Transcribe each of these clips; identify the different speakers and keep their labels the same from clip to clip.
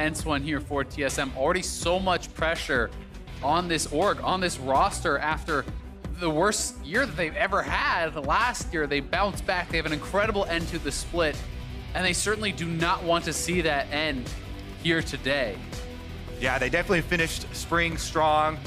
Speaker 1: tense one here for TSM. Already so much pressure on this org, on this roster after the worst year that they've ever had. Last year, they bounced back. They have an incredible end to the split, and they certainly do not want to see that end here today.
Speaker 2: Yeah, they definitely finished spring strong.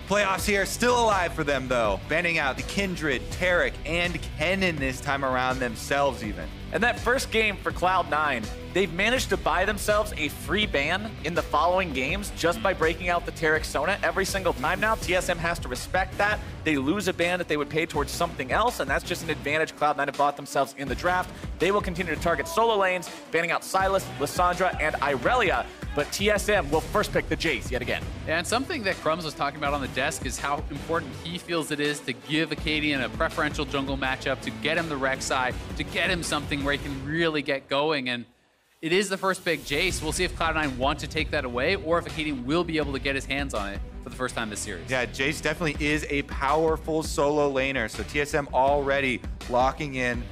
Speaker 2: Playoffs here, still alive for them though. Banning out the Kindred, Tarek, and Kennen this time around themselves even.
Speaker 3: And that first game for Cloud9, they've managed to buy themselves a free ban in the following games just by breaking out the Tarek Sona every single time now. TSM has to respect that. They lose a ban that they would pay towards something else, and that's just an advantage Cloud9 have bought themselves in the draft. They will continue to target solo lanes, banning out Sylas, Lissandra, and Irelia, but TSM will first pick the Jace yet again.
Speaker 1: And something that Crumbs was talking about on the desk is how important he feels it is to give Acadian a preferential jungle matchup, to get him the Rek'Sai, to get him something where he can really get going. And it is the first big Jace. We'll see if Cloud9 want to take that away or if Acadian will be able to get his hands on it for the first time this series.
Speaker 2: Yeah, Jace definitely is a powerful solo laner, so TSM already locking in,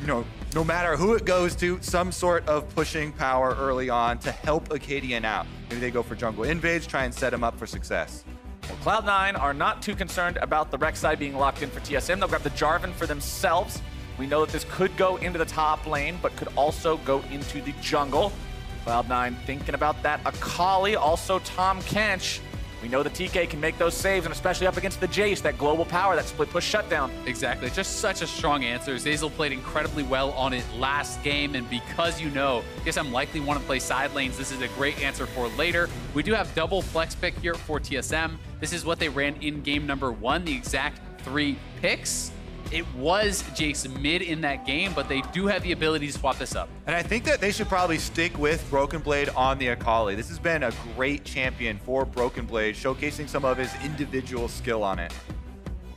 Speaker 2: you know, no matter who it goes to, some sort of pushing power early on to help Acadian out. Maybe they go for jungle invades, try and set him up for success.
Speaker 3: Well, Cloud9 are not too concerned about the Rek'Sai being locked in for TSM. They'll grab the Jarvan for themselves. We know that this could go into the top lane, but could also go into the jungle. Cloud9 thinking about that Akali, also Tom Kench. We know the TK can make those saves, and especially up against the Jace, that global power, that split push shutdown.
Speaker 1: Exactly, just such a strong answer. Zeyzal played incredibly well on it last game, and because you know, TSM likely want to play side lanes, this is a great answer for later. We do have double flex pick here for TSM. This is what they ran in game number 1, the exact 3 picks. It was Jace mid in that game, but they do have the ability to swap this up.
Speaker 2: And I think that they should probably stick with Broken Blade on the Akali. This has been a great champion for Broken Blade, showcasing some of his individual skill on it.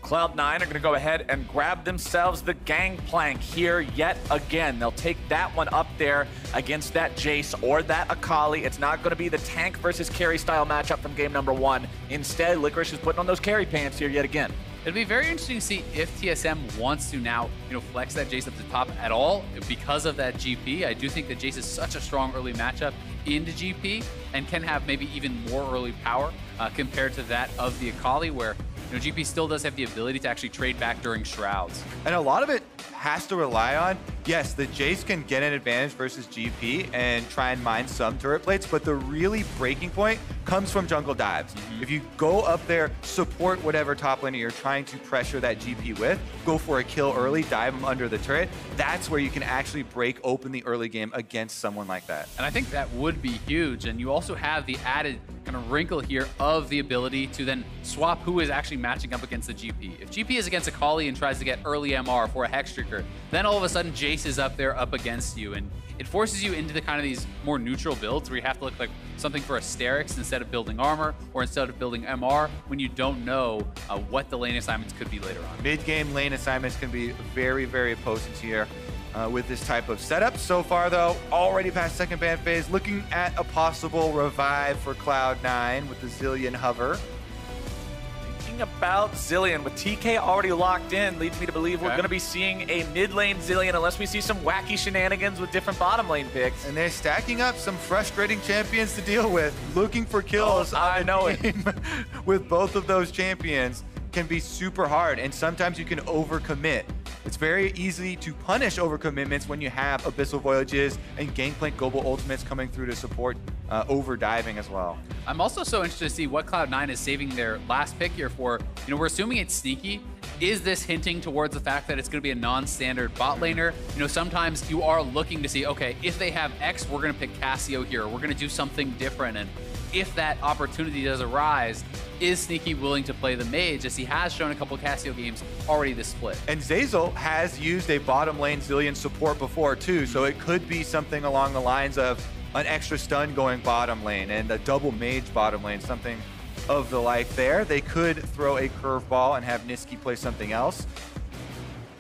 Speaker 3: Cloud9 are going to go ahead and grab themselves the Gangplank here yet again. They'll take that one up there against that Jace or that Akali. It's not going to be the tank versus carry style matchup from game number 1. Instead, Licorice is putting on those carry pants here yet again.
Speaker 1: It'll be very interesting to see if TSM wants to now, flex that Jace up to top at all because of that GP. I do think that Jace is such a strong early matchup into GP and can have maybe even more early power compared to that of the Akali, where GP still does have the ability to actually trade back during Shrouds.
Speaker 2: And a lot of it has to rely on, yes, the Jace can get an advantage versus GP and try and mine some turret plates, but the really breaking point comes from jungle dives. If you go up there, support whatever top laner you're trying to pressure that GP with, go for a kill early, dive him under the turret, that's where you can actually break open the early game against someone like that.
Speaker 1: And I think that would be huge. And you also have the added kind of wrinkle here of the ability to then swap who is actually matching up against the GP. If GP is against Akali and tries to get early MR for a Hextreaker, then all of a sudden Jace is up there up against you, and it forces you into the kind of these more neutral builds where you have to look like something for Asterix instead of building armor or instead of building MR when you don't know what the lane assignments could be later on.
Speaker 2: Mid-game lane assignments can be very, very potent here with this type of setup. So far though, already past second ban phase, looking at a possible revive for Cloud9 with the Zillion hover.
Speaker 3: About Zillion with TK already locked in leads me to believe we're going to be seeing a mid lane Zillion unless we see some wacky shenanigans with different bottom lane picks.
Speaker 2: And they're stacking up some frustrating champions to deal with. Looking for kills
Speaker 3: I know it.
Speaker 2: with both of those champions can be super hard, and sometimes you can overcommit. It's very easy to punish overcommitments when you have Abyssal Voyages and Gangplank global ultimates coming through to support over diving as well.
Speaker 1: I'm also so interested to see what Cloud9 is saving their last pick here for. We're assuming it's sneaky. Is this hinting towards the fact that it's going to be a non-standard bot laner? Sometimes you are looking to see, okay, if they have X, we're going to pick Cassio here. We're going to do something different. And if that opportunity does arise, is Sneaky willing to play the mage, as he has shown a couple of Cassio games already this split?
Speaker 2: And Zeyzal has used a bottom lane Zillion support before too, so it could be something along the lines of an extra stun going bottom lane and a double mage bottom lane, something of the like there. They could throw a curveball and have Niski play something else.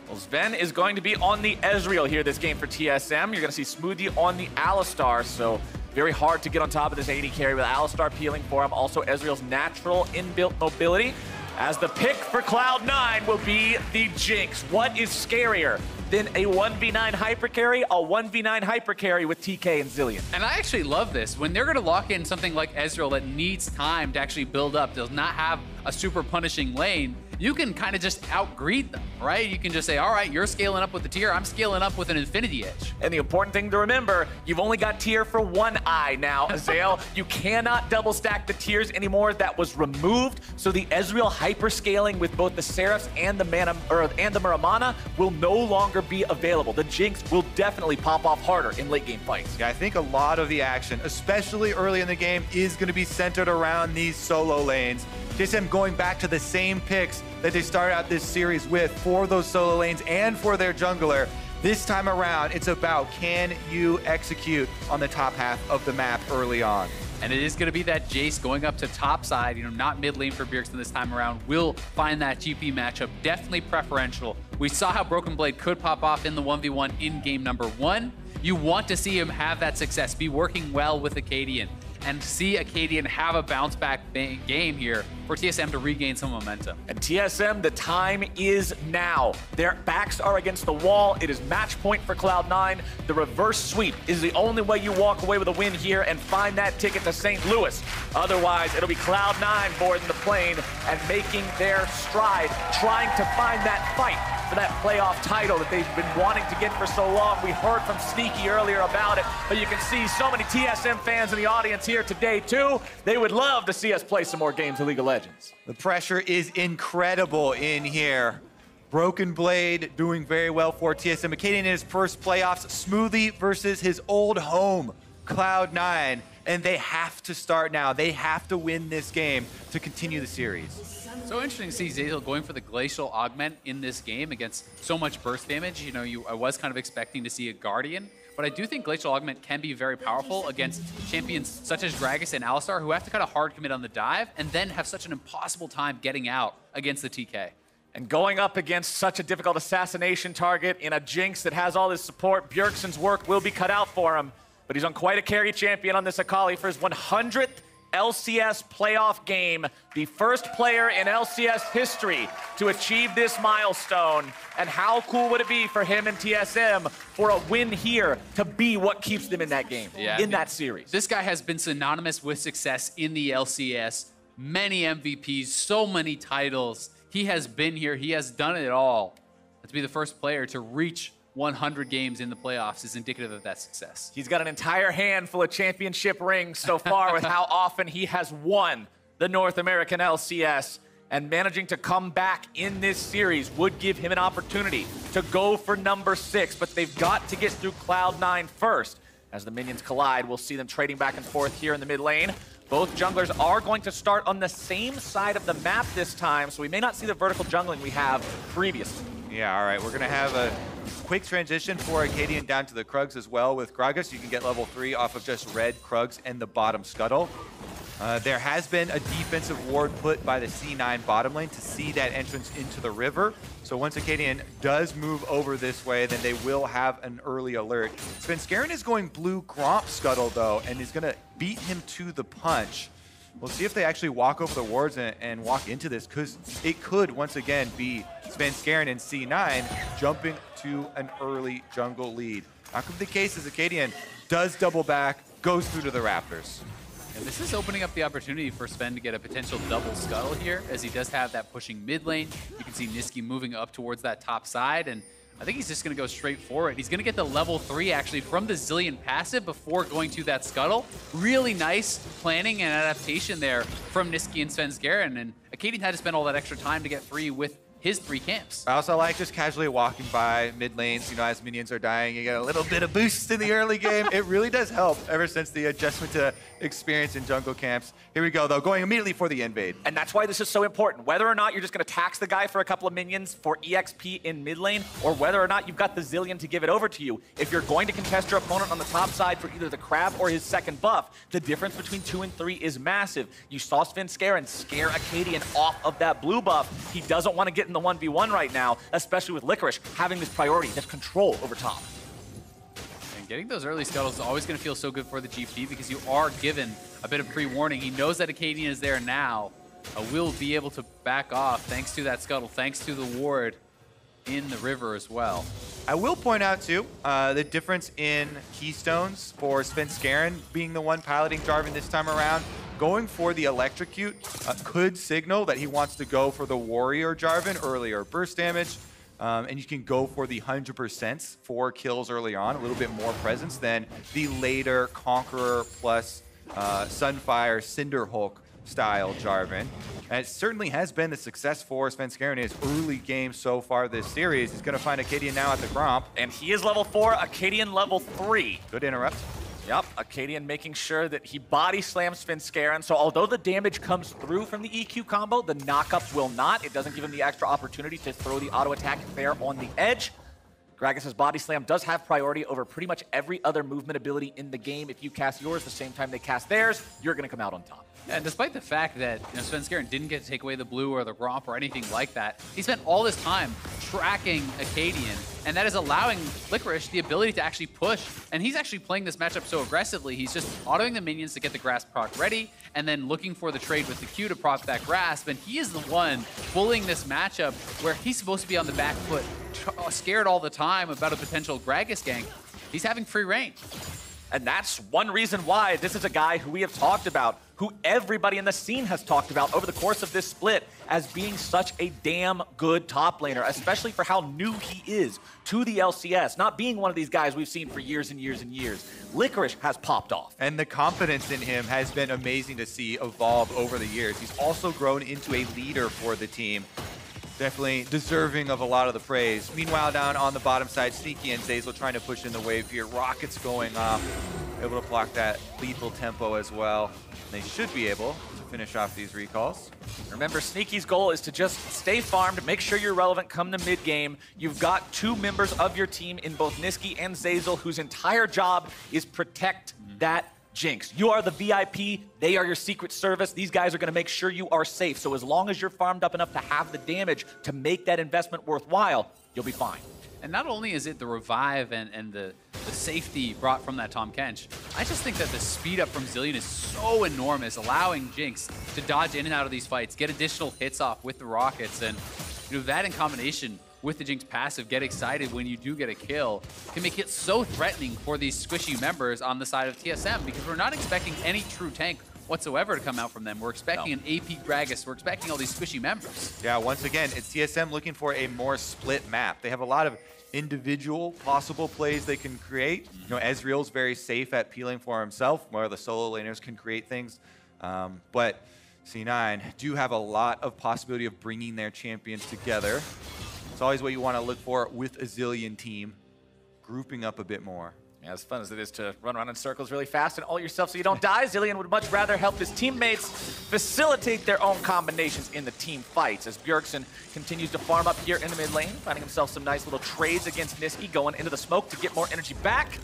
Speaker 3: Well, Sven is going to be on the Ezreal here this game for TSM. You're going to see Smoothie on the Alistar, so very hard to get on top of this AD carry with Alistar peeling for him. Also, Ezreal's natural inbuilt mobility. as the pick for Cloud9 will be the Jinx. What is scarier than a 1v9 hyper carry? A 1v9 hyper carry with TK and Zillion.
Speaker 1: And I actually love this. When they're going to lock in something like Ezreal that needs time to actually build up, does not have a super punishing lane, you can kind of just outgreed them, right? You can just say, all right, you're scaling up with the tier, I'm scaling up with an Infinity Edge.
Speaker 3: And the important thing to remember, you've only got tier for one eye now, Azael. You cannot double stack the tiers anymore. That was removed. So the Ezreal hyperscaling with both the Seraphs and the Muramana will no longer be available. The Jinx will definitely pop off harder in late game fights.
Speaker 2: Yeah, I think a lot of the action, especially early in the game, is going to be centered around these solo lanes. TSM going back to the same picks that they started out this series with for those solo lanes and for their jungler. This time around, it's about, can you execute on the top half of the map early on?
Speaker 1: And it is going to be that Jace going up to top side, not mid lane for Bjergsen this time around, will find that GP matchup definitely preferential. We saw how Broken Blade could pop off in the 1v1 in game number 1. You want to see him have that success, be working well with Acadian, and see Acadian have a bounce back game here for TSM to regain some momentum.
Speaker 3: And TSM, the time is now. Their backs are against the wall. It is match point for Cloud9. The reverse sweep is the only way you walk away with a win here and find that ticket to St. Louis. Otherwise, it'll be Cloud9 boarding the plane and making their stride, trying to find that fight for that playoff title that they've been wanting to get for so long. We heard from Sneaky earlier about it, but you can see so many TSM fans in the audience here today too. They would love to see us play some more games of League of Legends.
Speaker 2: The pressure is incredible in here. Broken Blade doing very well for TSM. Acadian in his first playoffs, Smoothie versus his old home, Cloud9. And they have to start now. They have to win this game to continue the series.
Speaker 1: So interesting to see Zeyzal going for the Glacial Augment in this game against so much burst damage. I was kind of expecting to see a Guardian, but I do think Glacial Augment can be very powerful against champions such as Gragas and Alistar, who have to kind of hard commit on the dive and then have such an impossible time getting out against the TK.
Speaker 3: And going up against such a difficult assassination target in a Jinx that has all this support, Bjergsen's work will be cut out for him. But he's on quite a carry champion on this Akali for his 100th LCS playoff game. The first player in LCS history to achieve this milestone. And how cool would it be for him and TSM for a win here to be what keeps them in that game, in that series?
Speaker 1: This guy has been synonymous with success in the LCS. Many MVPs, so many titles. He has been here. He has done it all. To be the first player to reach 100 games in the playoffs is indicative of that success.
Speaker 3: He's got an entire handful of championship rings so far with how often he has won the North American LCS, and managing to come back in this series would give him an opportunity to go for number 6, but they've got to get through Cloud9 first. As the minions collide, we'll see them trading back and forth here in the mid lane. Both junglers are going to start on the same side of the map this time, so we may not see the vertical jungling we have previously.
Speaker 2: Yeah, all right, we're gonna have a quick transition for Acadian down to the Krugs as well with Gragas. You can get level 3 off of just red Krugs and the bottom scuttle. There has been a defensive ward put by the C9 bottom lane to see that entrance into the river. So once Acadian does move over this way, then they will have an early alert. Svenskeren is going blue Gromp scuttle though, and is gonna beat him to the punch. We'll see if they actually walk over the wards and walk into this, because it could once again be Svenskeren and C9 jumping to an early jungle lead. Not gonna be the case as Acadian does double back, goes through to the Raptors.
Speaker 1: And this is opening up the opportunity for Sven to get a potential double scuttle here, as he does have that pushing mid lane. You can see Niski moving up towards that top side, and I think he's just going to go straight for it. He's going to get the level 3 actually from the Zillion passive before going to that scuttle. Really nice planning and adaptation there from Niski and Svenskeren, and Acadian had to spend all that extra time to get free with his 3 camps.
Speaker 2: I also like just casually walking by mid lanes, as minions are dying, you get a little bit of boost in the early game. It really does help ever since the adjustment to experience in jungle camps. Here we go though, going immediately for the invade.
Speaker 3: And that's why this is so important. Whether or not you're just gonna tax the guy for a couple of minions for EXP in mid lane, or whether or not you've got the Zillion to give it over to you, if you're going to contest your opponent on the top side for either the crab or his second buff, the difference between 2 and 3 is massive. You saw Svenskeren scare Acadian off of that blue buff. He doesn't want to get in the 1v1 right now, especially with Licorice having this priority, this control over top.
Speaker 1: And getting those early scuttles is always going to feel so good for the GP, because you are given a bit of pre-warning. He knows that Acadian is there now, will be able to back off thanks to that scuttle, thanks to the ward in the river as well.
Speaker 2: I will point out, too, the difference in keystones for Svenskeren being the one piloting Jarvan this time around. Going for the Electrocute could signal that he wants to go for the Warrior Jarvan, earlier burst damage. And you can go for the 100% 4 kills early on, a little bit more presence than the later Conqueror plus Sunfire Cinderhulk style Jarvan. And it certainly has been the success for Svenskeren in his early games so far this series. He's going to find Acadian now at the Gromp.
Speaker 3: And he is level 4, Acadian level 3.
Speaker 2: Good interrupt.
Speaker 3: Yep, Acadian making sure that he body slams Svenskeren. So although the damage comes through from the EQ combo, the knockup will not. It doesn't give him the extra opportunity to throw the auto attack there on the edge. Gragas' body slam does have priority over pretty much every other movement ability in the game. If you cast yours the same time they cast theirs, you're going to come out on top.
Speaker 1: Yeah, and despite the fact that Svenskeren didn't get to take away the blue or the Gromp or anything like that, he spent all this time tracking Acadian, and that is allowing Licorice the ability to actually push. And he's actually playing this matchup so aggressively, he's just autoing the minions to get the Grasp proc ready, and then looking for the trade with the Q to proc that Grasp. And he is the one bullying this matchup where he's supposed to be on the back foot, scared all the time about a potential Gragas gank. He's having free reign.
Speaker 3: And that's one reason why this is a guy who we have talked about, who everybody in the scene has talked about over the course of this split as being such a damn good top laner, especially for how new he is to the LCS, not being one of these guys we've seen for years and years and years. Licorice has popped off.
Speaker 2: And the confidence in him has been amazing to see evolve over the years. He's also grown into a leader for the team. Definitely deserving of a lot of the praise. Meanwhile, down on the bottom side, Sneaky and Zeyzal trying to push in the wave here. Rockets going off, able to block that lethal tempo as well. They should be able to finish off these recalls.
Speaker 3: Remember, Sneaky's goal is to just stay farmed, make sure you're relevant come to mid-game. You've got 2 members of your team in both Niski and Zeyzal whose entire job is protect that Jinx. You are the VIP, they are your Secret Service. These guys are going to make sure you are safe. So as long as you're farmed up enough to have the damage to make that investment worthwhile, you'll be fine.
Speaker 1: And not only is it the revive and the safety brought from that Tahm Kench, I just think that the speed up from Zilean is so enormous, allowing Jinx to dodge in and out of these fights, get additional hits off with the rockets, and that in combination with the Jinx passive, get excited when you do get a kill, can make it so threatening for these squishy members on the side of TSM, because we're not expecting any true tank whatsoever to come out from them. We're expecting an AP Gragas. We're expecting all these squishy members.
Speaker 2: Yeah, once again, it's TSM looking for a more split map. They have a lot of individual possible plays they can create. Ezreal's very safe at peeling for himself, where the solo laners can create things. But C9 do have a lot of possibility of bringing their champions together. It's always what you want to look for with a Zilean team, grouping up a bit more.
Speaker 3: Yeah, as fun as it is to run around in circles really fast and ult yourself so you don't die, Zilean would much rather help his teammates facilitate their own combinations in the team fights as Bjergsen continues to farm up here in the mid lane, finding himself some nice little trades against Niski, going into the smoke to get more energy back.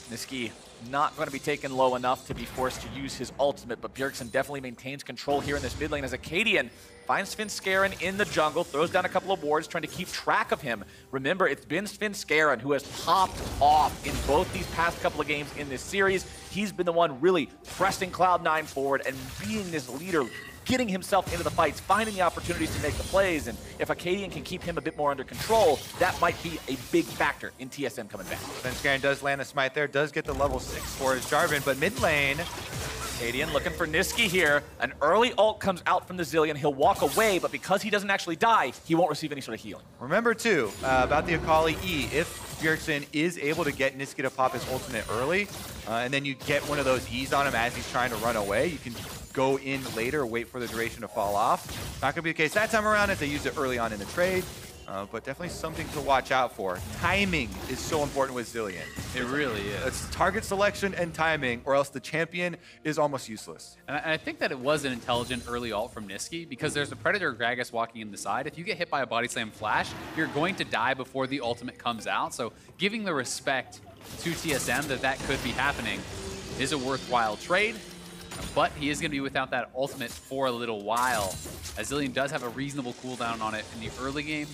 Speaker 3: Niski not going to be taken low enough to be forced to use his ultimate, but Bjergsen definitely maintains control here in this mid lane as Acadian finds Svenskeren in the jungle, throws down a couple of wards, trying to keep track of him. Remember, it's been Svenskeren who has popped off in both these past couple of games in this series. He's been the one really pressing Cloud9 forward and being this leader, getting himself into the fights, finding the opportunities to make the plays, and if Acadian can keep him a bit more under control, that might be a big factor in TSM coming back.
Speaker 2: Svenskeren does land the smite there, does get the level 6 for his Jarvan, but mid lane,
Speaker 3: Acadian looking for Niski here. An early ult comes out from the Zilean. He'll walk away, but because he doesn't actually die, he won't receive any sort of healing.
Speaker 2: Remember, too, about the Akali E, if Bjergsen is able to get Niski to pop his ultimate early, and then you get one of those E's on him as he's trying to run away, you can go in later, wait for the duration to fall off. Not going to be the case that time around if they use it early on in the trade. But definitely something to watch out for. Timing is so important with Zilean.
Speaker 1: It really is.
Speaker 2: It's target selection and timing, or else the champion is almost useless.
Speaker 1: And I think that it was an intelligent early ult from Niski, because there's a Predator Gragas walking in the side. If you get hit by a body slam flash, you're going to die before the ultimate comes out. So giving the respect to TSM that could be happening is a worthwhile trade. But he is going to be without that ultimate for a little while, as Zilean does have a reasonable cooldown on it in the early game.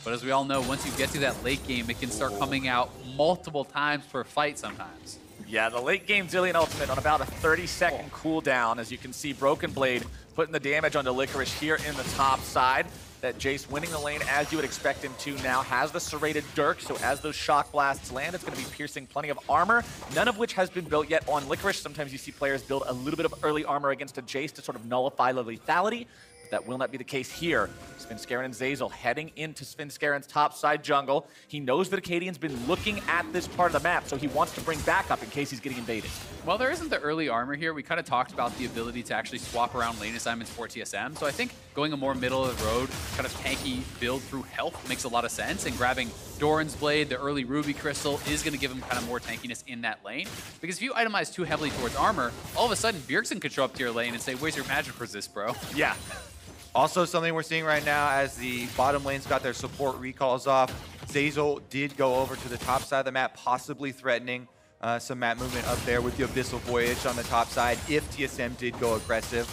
Speaker 1: But as we all know, once you get to that late game, it can start coming out multiple times per fight sometimes.
Speaker 3: Yeah, the late game Zillion ultimate on about a 30-second cooldown. As you can see, Broken Blade putting the damage onto Licorice here in the top side. That Jace winning the lane as you would expect him to now, has the serrated Dirk, so as those shock blasts land, it's going to be piercing plenty of armor, none of which has been built yet on Licorice. Sometimes you see players build a little bit of early armor against a Jace to sort of nullify the lethality. That will not be the case here. Svenskeren and Zeyzal heading into Svenskeren's top side jungle. He knows that Acadian's been looking at this part of the map, so he wants to bring backup in case he's getting invaded.
Speaker 1: Well, there isn't the early armor here. We kind of talked about the ability to actually swap around lane assignments for TSM. So I think going a more middle of the road, kind of tanky build through health makes a lot of sense. And grabbing Doran's Blade, the early Ruby Crystal, is going to give him kind of more tankiness in that lane. Because if you itemize too heavily towards armor, all of a sudden Bjergsen could show up to your lane and say, where's your magic resist, bro?
Speaker 3: Yeah.
Speaker 2: Also, something we're seeing right now as the bottom lanes got their support recalls off, Zeyzal did go over to the top side of the map, possibly threatening some map movement up there with the Abyssal Voyage on the top side if TSM did go aggressive.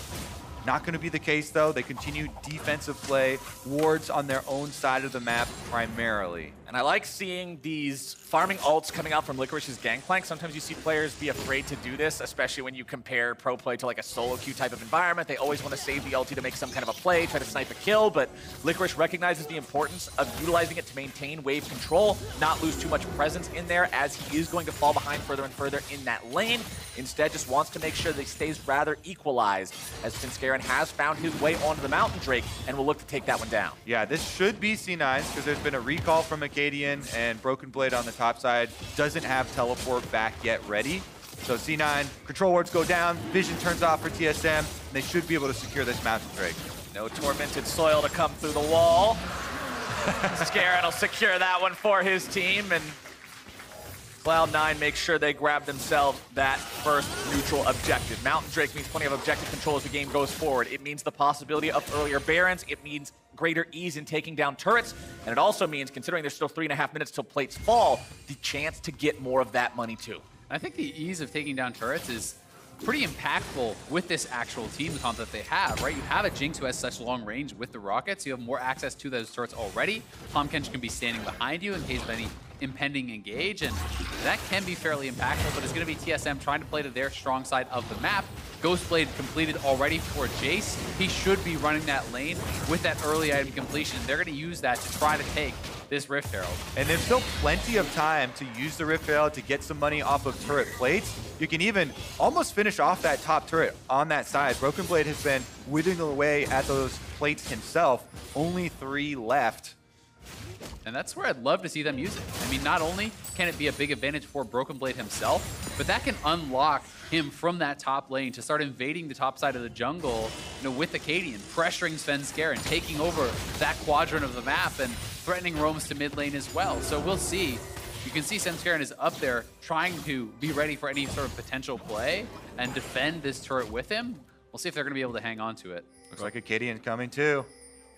Speaker 2: Not going to be the case, though. They continue defensive play, wards on their own side of the map primarily.
Speaker 3: And I like seeing these farming ults coming out from Licorice's Gangplank. Sometimes you see players be afraid to do this, especially when you compare pro play to like a solo queue type of environment. They always want to save the ulti to make some kind of a play, try to snipe a kill, but Licorice recognizes the importance of utilizing it to maintain wave control, not lose too much presence in there as he is going to fall behind further and further in that lane. Instead, just wants to make sure that he stays rather equalized, as Svenskeren has found his way onto the Mountain Drake and will look to take that one down.
Speaker 2: Yeah, this should be C9's because there's been a recall from Acadian, and Broken Blade on the top side doesn't have teleport back yet ready. So C9, control wards go down, vision turns off for TSM, and they should be able to secure this Mountain Drake.
Speaker 3: No tormented soil to come through the wall. Skaren will secure that one for his team, and Cloud9 makes sure they grab themselves that first neutral objective. Mountain Drake means plenty of objective control as the game goes forward. It means the possibility of earlier Barons. It means greater ease in taking down turrets. And it also means, considering there's still 3.5 minutes till plates fall, the chance to get more of that money too.
Speaker 1: I think the ease of taking down turrets is pretty impactful with this actual team comp that they have, right? You have a Jinx who has such long range with the rockets. You have more access to those turrets already. Tahm Kench can be standing behind you in case of any impending engage, and that can be fairly impactful, but it's going to be TSM trying to play to their strong side of the map. Ghostblade completed already for Jace. He should be running that lane with that early item completion. They're going to use that to try to take this Rift Herald.
Speaker 2: And there's still plenty of time to use the Rift Herald to get some money off of turret plates. You can even almost finish off that top turret on that side. Broken Blade has been whittling away at those plates himself. Only 3 left.
Speaker 1: And that's where I'd love to see them use it. I mean, not only can it be a big advantage for Broken Blade himself, but that can unlock him from that top lane to start invading the top side of the jungle, with Acadian, pressuring Svenskeren, taking over that quadrant of the map and threatening roams to mid lane as well. So we'll see. You can see Svenskeren is up there trying to be ready for any sort of potential play and defend this turret with him. We'll see if they're going to be able to hang on to it.
Speaker 2: Looks like Acadian's coming too.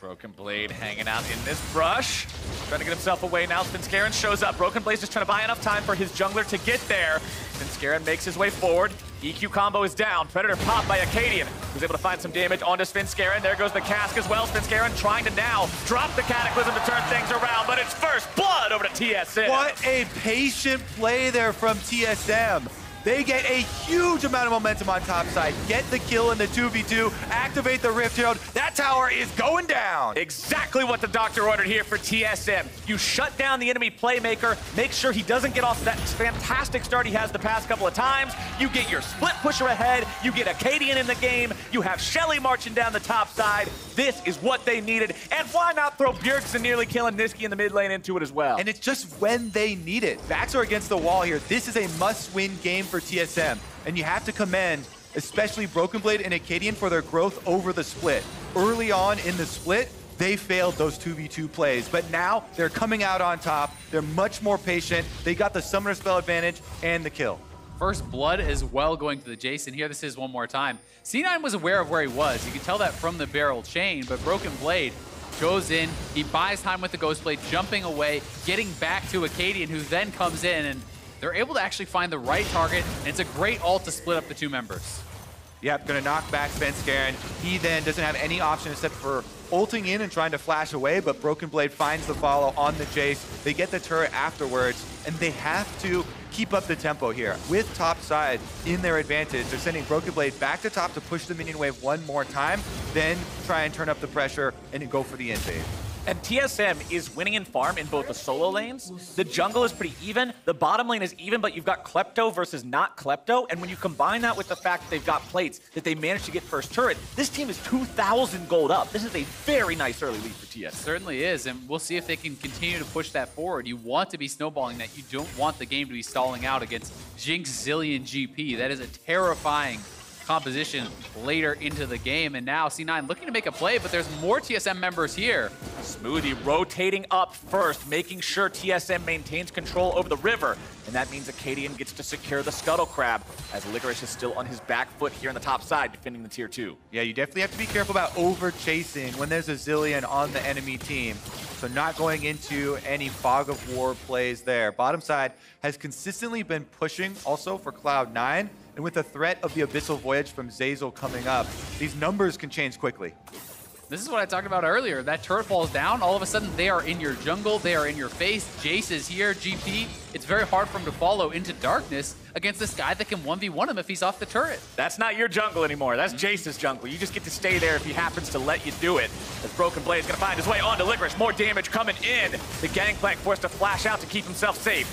Speaker 3: Broken Blade hanging out in this brush. Trying to get himself away now. Svenskeren shows up. Broken Blade's just trying to buy enough time for his jungler to get there. Svenskeren makes his way forward. EQ combo is down. Predator popped by Acadian, who's able to find some damage onto Svenskeren. There goes the cask as well. Svenskeren trying to now drop the Cataclysm to turn things around, but it's first blood over to TSM.
Speaker 2: What a patient play there from TSM. They get a huge amount of momentum on top side, get the kill in the 2v2, activate the Rift Herald. That tower is going down.
Speaker 3: Exactly what the doctor ordered here for TSM. You shut down the enemy playmaker, make sure he doesn't get off that fantastic start he has the past couple of times. You get your split pusher ahead, you get Acadian in the game, you have Shelly marching down the top side. This is what they needed, and why not throw Bjergsen nearly killing Niski in the mid lane into it as well?
Speaker 2: And it's just when they need it. Backs are against the wall here. This is a must-win game for TSM, and you have to commend especially Broken Blade and Acadian for their growth over the split. Early on in the split, they failed those 2v2 plays, but now they're coming out on top. They're much more patient. They got the summoner spell advantage and the kill.
Speaker 1: First blood as well going to the Jason. Here, this is one more time. C9 was aware of where he was. You can tell that from the barrel chain, but Broken Blade goes in, he buys time with the Ghost Blade, jumping away, getting back to Acadian, who then comes in, and they're able to actually find the right target, and it's a great ult to split up the two members.
Speaker 2: Yep, gonna knock back Svenskeren. He then doesn't have any option except for ulting in and trying to flash away, but Broken Blade finds the follow on the Jace. They get the turret afterwards, and they have to keep up the tempo here. With top side in their advantage, they're sending Broken Blade back to top to push the minion wave one more time, then try and turn up the pressure and go for the invade.
Speaker 3: And TSM is winning in farm in both the solo lanes. The jungle is pretty even. The bottom lane is even, but you've got Klepto versus not Klepto. And when you combine that with the fact that they've got plates, that they managed to get first turret, this team is 2,000 gold up. This is a very nice early lead for TSM.
Speaker 1: Certainly is, and we'll see if they can continue to push that forward. You want to be snowballing that. You don't want the game to be stalling out against Jinx, Zillion, GP. That is a terrifying composition later into the game. And now C9 looking to make a play, but there's more TSM members here.
Speaker 3: Smoothie rotating up first, making sure TSM maintains control over the river. And that means Acadian gets to secure the Scuttle Crab, as Licorice is still on his back foot here on the top side, defending the tier 2.
Speaker 2: Yeah, you definitely have to be careful about over-chasing when there's a Zillion on the enemy team. So not going into any fog of war plays there. Bottom side has consistently been pushing also for Cloud9. And with the threat of the Abyssal Voyage from Zeyzal coming up, these numbers can change quickly.
Speaker 1: This is what I talked about earlier. That turret falls down, all of a sudden they are in your jungle, they are in your face. Jace is here, GP. It's very hard for him to follow into darkness against this guy that can 1v1 him if he's off the turret.
Speaker 3: That's not your jungle anymore. That's Jace's jungle. You just get to stay there if he happens to let you do it. As Broken Blade is going to find his way onto Licorice. More damage coming in. The Gangplank forced to flash out to keep himself safe.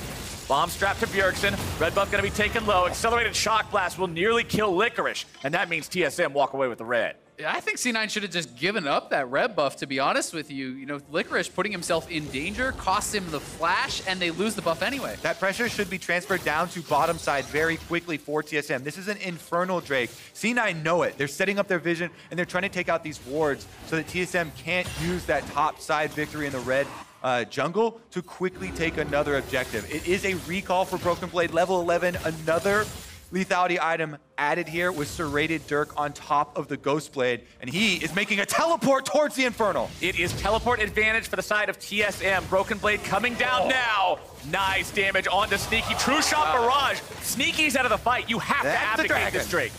Speaker 3: Bomb strapped to Bjergsen. Red buff going to be taken low. Accelerated Shock Blast will nearly kill Licorice. And that means TSM walk away with the red.
Speaker 1: I think C9 should have just given up that red buff, to be honest with you. You know, Licorice putting himself in danger costs him the flash, and they lose the buff anyway.
Speaker 2: That pressure should be transferred down to bottom side very quickly for TSM. This is an Infernal Drake. C9 know it. They're setting up their vision, and they're trying to take out these wards so that TSM can't use that top side victory in the red jungle to quickly take another objective. It is a recall for Broken Blade, level 11, another lethality item added here with Serrated Dirk on top of the Ghost Blade, and he is making a teleport towards the Infernal.
Speaker 3: It is teleport advantage for the side of TSM. Broken Blade coming down now. Nice damage onto Sneaky. True Shot Barrage. Sneaky's out of the fight. You have to abdicate this Drake.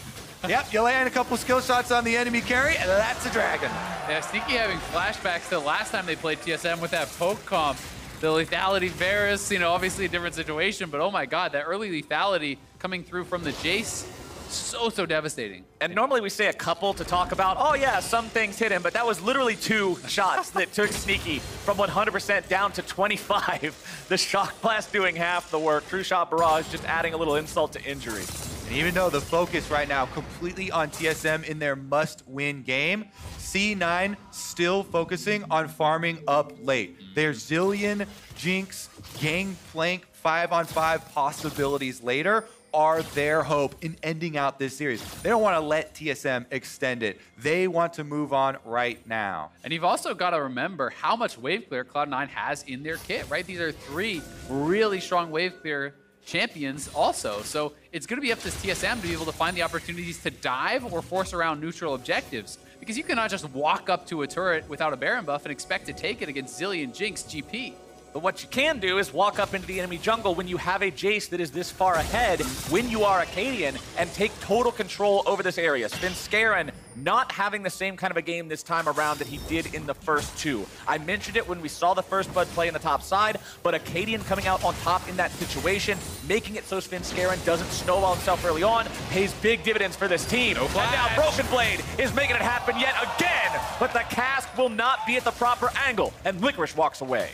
Speaker 2: Yep, you land a couple skill shots on the enemy carry, and that's a dragon.
Speaker 1: Yeah, Sneaky having flashbacks to the last time they played TSM with that poke comp. The lethality Varus, you know, obviously a different situation, but oh my god, that early lethality coming through from the Jace, so devastating. And
Speaker 3: normally we say a couple to talk about, oh yeah, some things hit him, but that was literally 2 shots that took Sneaky from 100% down to 25. The Shock Blast doing half the work. True Shot Barrage just adding a little insult to injury.
Speaker 2: And even though the focus right now completely on TSM in their must-win game, C9 still focusing on farming up late. Their Zillion, Jinx, Gangplank 5-on-5 possibilities later are their hope in ending out this series. They don't want to let TSM extend it. They want to move on right now.
Speaker 1: And you've also got to remember how much wave clear Cloud9 has in their kit, right? These are 3 really strong wave clear champions also. So it's going to be up to TSM to be able to find the opportunities to dive or force around neutral objectives. Because you cannot just walk up to a turret without a Baron buff and expect to take it against Zillion, Jinx, GP.
Speaker 3: But what you can do is walk up into the enemy jungle when you have a Jace that is this far ahead, when you are Acadian, and take total control over this area. Svenskeren not having the same kind of a game this time around that he did in the first 2. I mentioned it when we saw the first Bud play in the top side, but Acadian coming out on top in that situation, making it so Svenskeren doesn't snowball himself early on, pays big dividends for this team. And now Broken Blade is making it happen yet again, but the cast will not be at the proper angle, and Licorice walks away.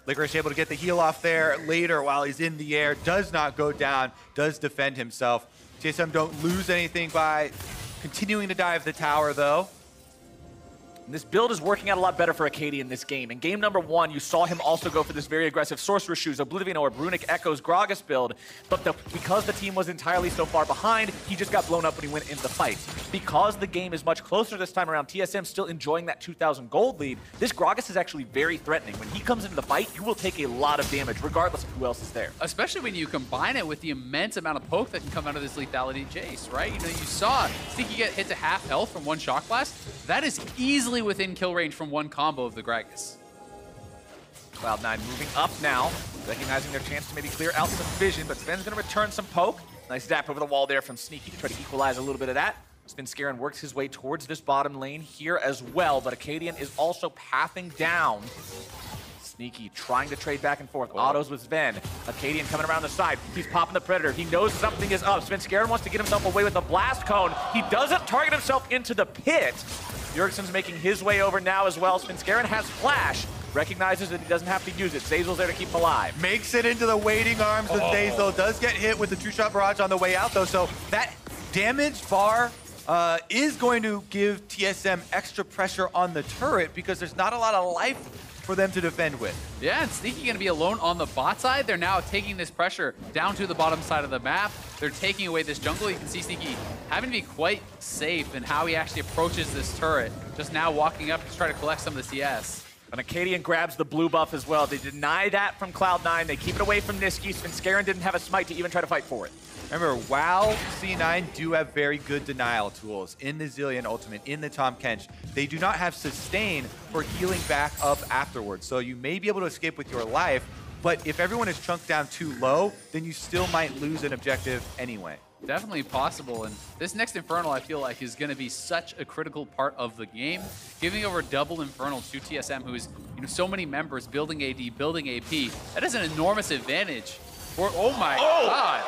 Speaker 2: Licorice able to get the heal off there later while he's in the air, does not go down, does defend himself. TSM don't lose anything by continuing to dive the tower though.
Speaker 3: And this build is working out a lot better for Acadian in this game. In game number 1, you saw him also go for this very aggressive Sorcerer Shoes, Oblivion, or Runic Echoes Gragas build, but because the team was entirely so far behind, he just got blown up when he went into the fight. Because the game is much closer this time around, TSM still enjoying that 2,000 gold lead, this Gragas is actually very threatening. When he comes into the fight, you will take a lot of damage, regardless of who else is there.
Speaker 1: Especially when you combine it with the immense amount of poke that can come out of this lethality Jace, right? You know, you saw Sneaky get hit to half health from 1 Shock Blast. That is easily within kill range from 1 combo of the Gragas.
Speaker 3: Cloud9 moving up now, recognizing their chance to maybe clear out some vision, but Sven's going to return some poke. Nice zap over the wall there from Sneaky to try to equalize a little bit of that. Svenskeren works his way towards this bottom lane here as well, but Acadian is also pathing down. Sneaky trying to trade back and forth. Autos with Sven. Acadian coming around the side. He's popping the Predator. He knows something is up. Svenskeren wants to get himself away with the blast cone. He doesn't target himself into the pit. Jurgensen's making his way over now as well. Svenskeren has flash. Recognizes that he doesn't have to use it. Zazel's there to keep him alive.
Speaker 2: Makes it into the waiting arms of Zazel. Does get hit with the two-shot barrage on the way out, though. So that damage bar is going to give TSM extra pressure on the turret because there's not a lot of life for them to defend with.
Speaker 1: Yeah, and Sneaky going to be alone on the bot side. They're now taking this pressure down to the bottom side of the map. They're taking away this jungle. You can see Sneaky having to be quite safe in how he actually approaches this turret. Just now walking up to try to collect some of the CS.
Speaker 3: And Acadian grabs the blue buff as well. They deny that from Cloud9. They keep it away from Niski. Svenskeren didn't have a smite to even try to fight for it.
Speaker 2: Remember, while C9 do have very good denial tools in the Zillion Ultimate, in the Tahm Kench, they do not have sustain for healing back up afterwards. So you may be able to escape with your life, but if everyone is chunked down too low, then you still might lose an objective anyway.
Speaker 1: Definitely possible, and this next Infernal I feel like is going to be such a critical part of the game. Giving over double Infernal to TSM, who is so many members building AD, building AP, that is an enormous advantage. For, oh my god!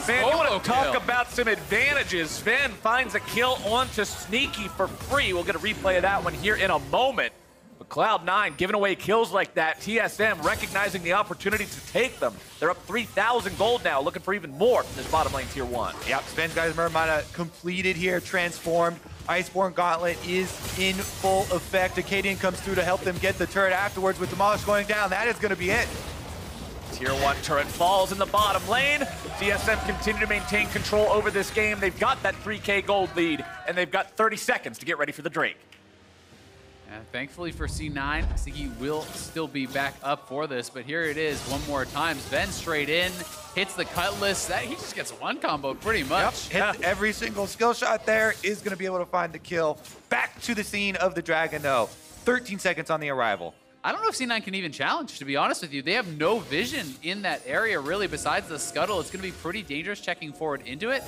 Speaker 3: Man, you want to talk about some advantages. Sven finds a kill onto Sneaky for free. We'll get a replay of that one here in a moment. But Cloud9 giving away kills like that. TSM recognizing the opportunity to take them. They're up 3,000 gold now, looking for even more from this bottom lane tier 1.
Speaker 2: Yep, Sven's got his Murmana completed here, transformed. Iceborne Gauntlet is in full effect. Acadian comes through to help them get the turret afterwards with Demolish going down. That is going to be it.
Speaker 3: Tier 1 turret falls in the bottom lane. TSM continue to maintain control over this game. They've got that 3K gold lead, and they've got 30 seconds to get ready for the Drake.
Speaker 1: And thankfully for C9, Sneaky will still be back up for this, but here it is one more time. Sven straight in, hits the Cutlass. He just gets one combo pretty much.
Speaker 2: Yep, hit every single skill shot there, is going to be able to find the kill. Back to the scene of the Dragon, though. 13 seconds on the arrival.
Speaker 1: I don't know if C9 can even challenge, to be honest with you. They have no vision in that area, really, besides the scuttle. It's going to be pretty dangerous checking forward into it.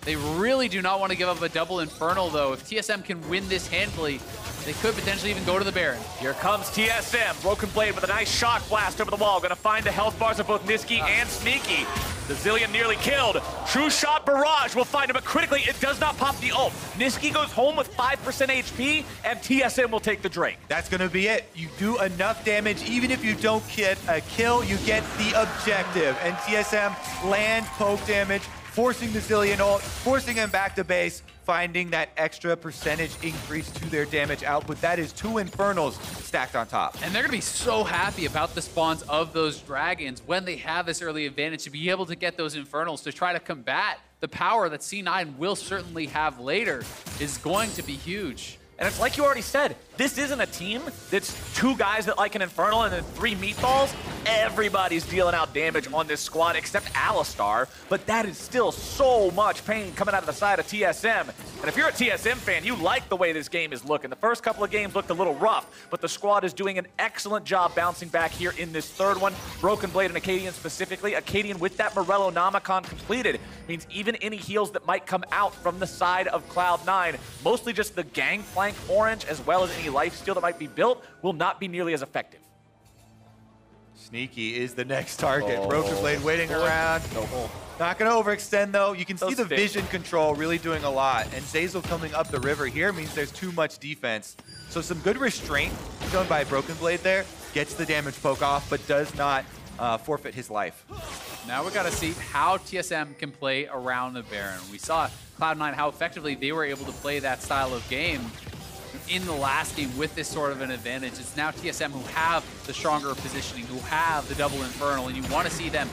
Speaker 1: They really do not want to give up a double Infernal, though. If TSM can win this handily, they could potentially even go to the Baron.
Speaker 3: Here comes TSM. Broken Blade with a nice shock blast over the wall. Going to find the health bars of both Niski and Sneaky. The Zillion nearly killed. True Shot Barrage will find him, but critically, it does not pop the ult. Niski goes home with 5% HP, and TSM will take the Drake.
Speaker 2: That's going to be it. You do enough damage. Even if you don't get a kill, you get the objective. And TSM land poke damage, forcing the Zillion ult, forcing him back to base, finding that extra percentage increase to their damage output. That is 2 Infernals stacked on top.
Speaker 1: And they're going to be so happy about the spawns of those dragons when they have this early advantage to be able to get those Infernals to try to combat the power that C9 will certainly have later is going to be huge.
Speaker 3: And it's like you already said, this isn't a team that's 2 guys that like an Infernal and then 3 meatballs. Everybody's dealing out damage on this squad except Alistar, but that is still so much pain coming out of the side of TSM. And if you're a TSM fan, you like the way this game is looking. The first couple of games looked a little rough, but the squad is doing an excellent job bouncing back here in this third one. Broken Blade and Acadian specifically. Acadian with that Morello Namicon completed means even any heals that might come out from the side of Cloud9, mostly just the Gangplank Orange as well as any lifesteal that might be built, will not be nearly as effective.
Speaker 2: Sneaky is the next target. Broken Blade waiting around. Not going to overextend, though. You can see the vision control really doing a lot. And Zazel coming up the river here means there's too much defense. So some good restraint shown by Broken Blade there. Gets the damage poke off, but does not forfeit his life.
Speaker 1: Now we got to see how TSM can play around the Baron. We saw Cloud9, how effectively they were able to play that style of game in the last game with this sort of an advantage. It's now TSM who have the stronger positioning, who have the double Infernal, and you want to see them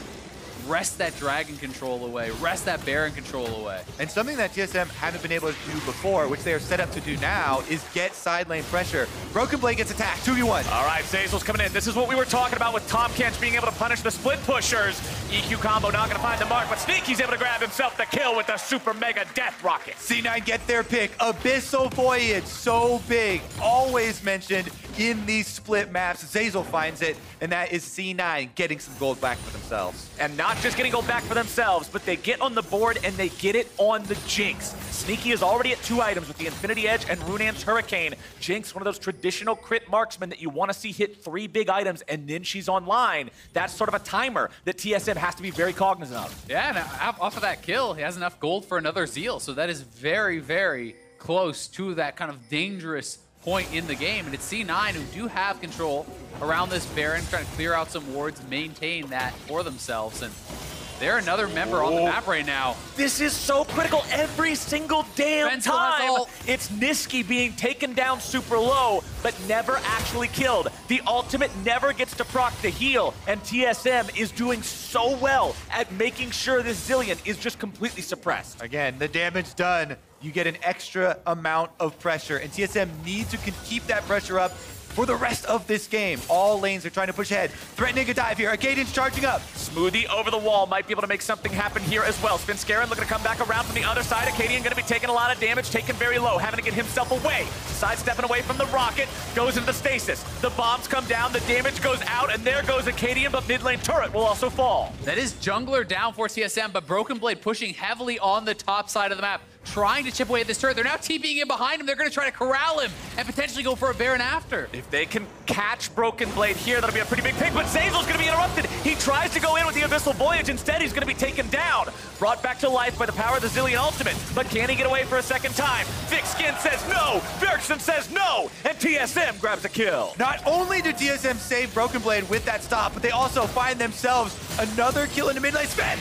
Speaker 1: wrest that Dragon control away, wrest that Baron control away.
Speaker 2: And something that TSM haven't been able to do before, which they are set up to do now, is get side lane pressure. Broken Blade gets attacked, 2v1.
Speaker 3: All right, Zazel's coming in. This is what we were talking about with Tahm Kench being able to punish the split pushers. EQ combo not going to find the mark, but Sneaky's able to grab himself the kill with the super mega death rocket.
Speaker 2: C9 get their pick. Abyssal Voyage, so big. Always mentioned in these split maps. Zeyzal finds it, and that is C9 getting some gold back for themselves.
Speaker 3: And not just getting gold back for themselves, but they get on the board and they get it on the Jinx. Sneaky is already at 2 items with the Infinity Edge and Runam's Hurricane. Jinx, one of those traditional crit marksmen that you want to see hit 3 big items and then she's online. That's sort of a timer that TSM has to be very cognizant of.
Speaker 1: Yeah, and off of that kill, he has enough gold for another Zeal. So that is very, very close to that kind of dangerous point in the game. And it's C9 who do have control around this Baron, trying to clear out some wards, maintain that for themselves. And they're another member on the map right now.
Speaker 3: This is so critical every single damn
Speaker 1: Benzel has
Speaker 3: time.
Speaker 1: ult.
Speaker 3: It's Niski being taken down super low, but never actually killed. The ultimate never gets to proc the heal, and TSM is doing so well at making sure this Zillion is just completely suppressed.
Speaker 2: Again, the damage done, you get an extra amount of pressure, and TSM needs to keep that pressure up for the rest of this game. All lanes are trying to push ahead, threatening a dive here. Acadian's charging up.
Speaker 3: Smoothie over the wall might be able to make something happen here as well. Svenskeren looking to come back around from the other side. Acadian going to be taking a lot of damage, taken very low, having to get himself away. Sidestepping away from the rocket, goes into the stasis. The bombs come down, the damage goes out, and there goes Acadian, but mid lane turret will also fall.
Speaker 1: That is jungler down for TSM, but Broken Blade pushing heavily on the top side of the map, trying to chip away at this turret. They're now TPing in behind him. They're going to try to corral him and potentially go for a Baron after.
Speaker 3: If they can catch Broken Blade here, that'll be a pretty big pick, but Zeyzal's going to be interrupted. He tries to go in with the Abyssal Voyage. Instead, he's going to be taken down. Brought back to life by the power of the Zillion Ultimate, but can he get away for a second time? Thick Skin says no. Bjergsen says no, and TSM grabs a kill.
Speaker 2: Not only did TSM save Broken Blade with that stop, but they also find themselves another kill in the mid lane. Sven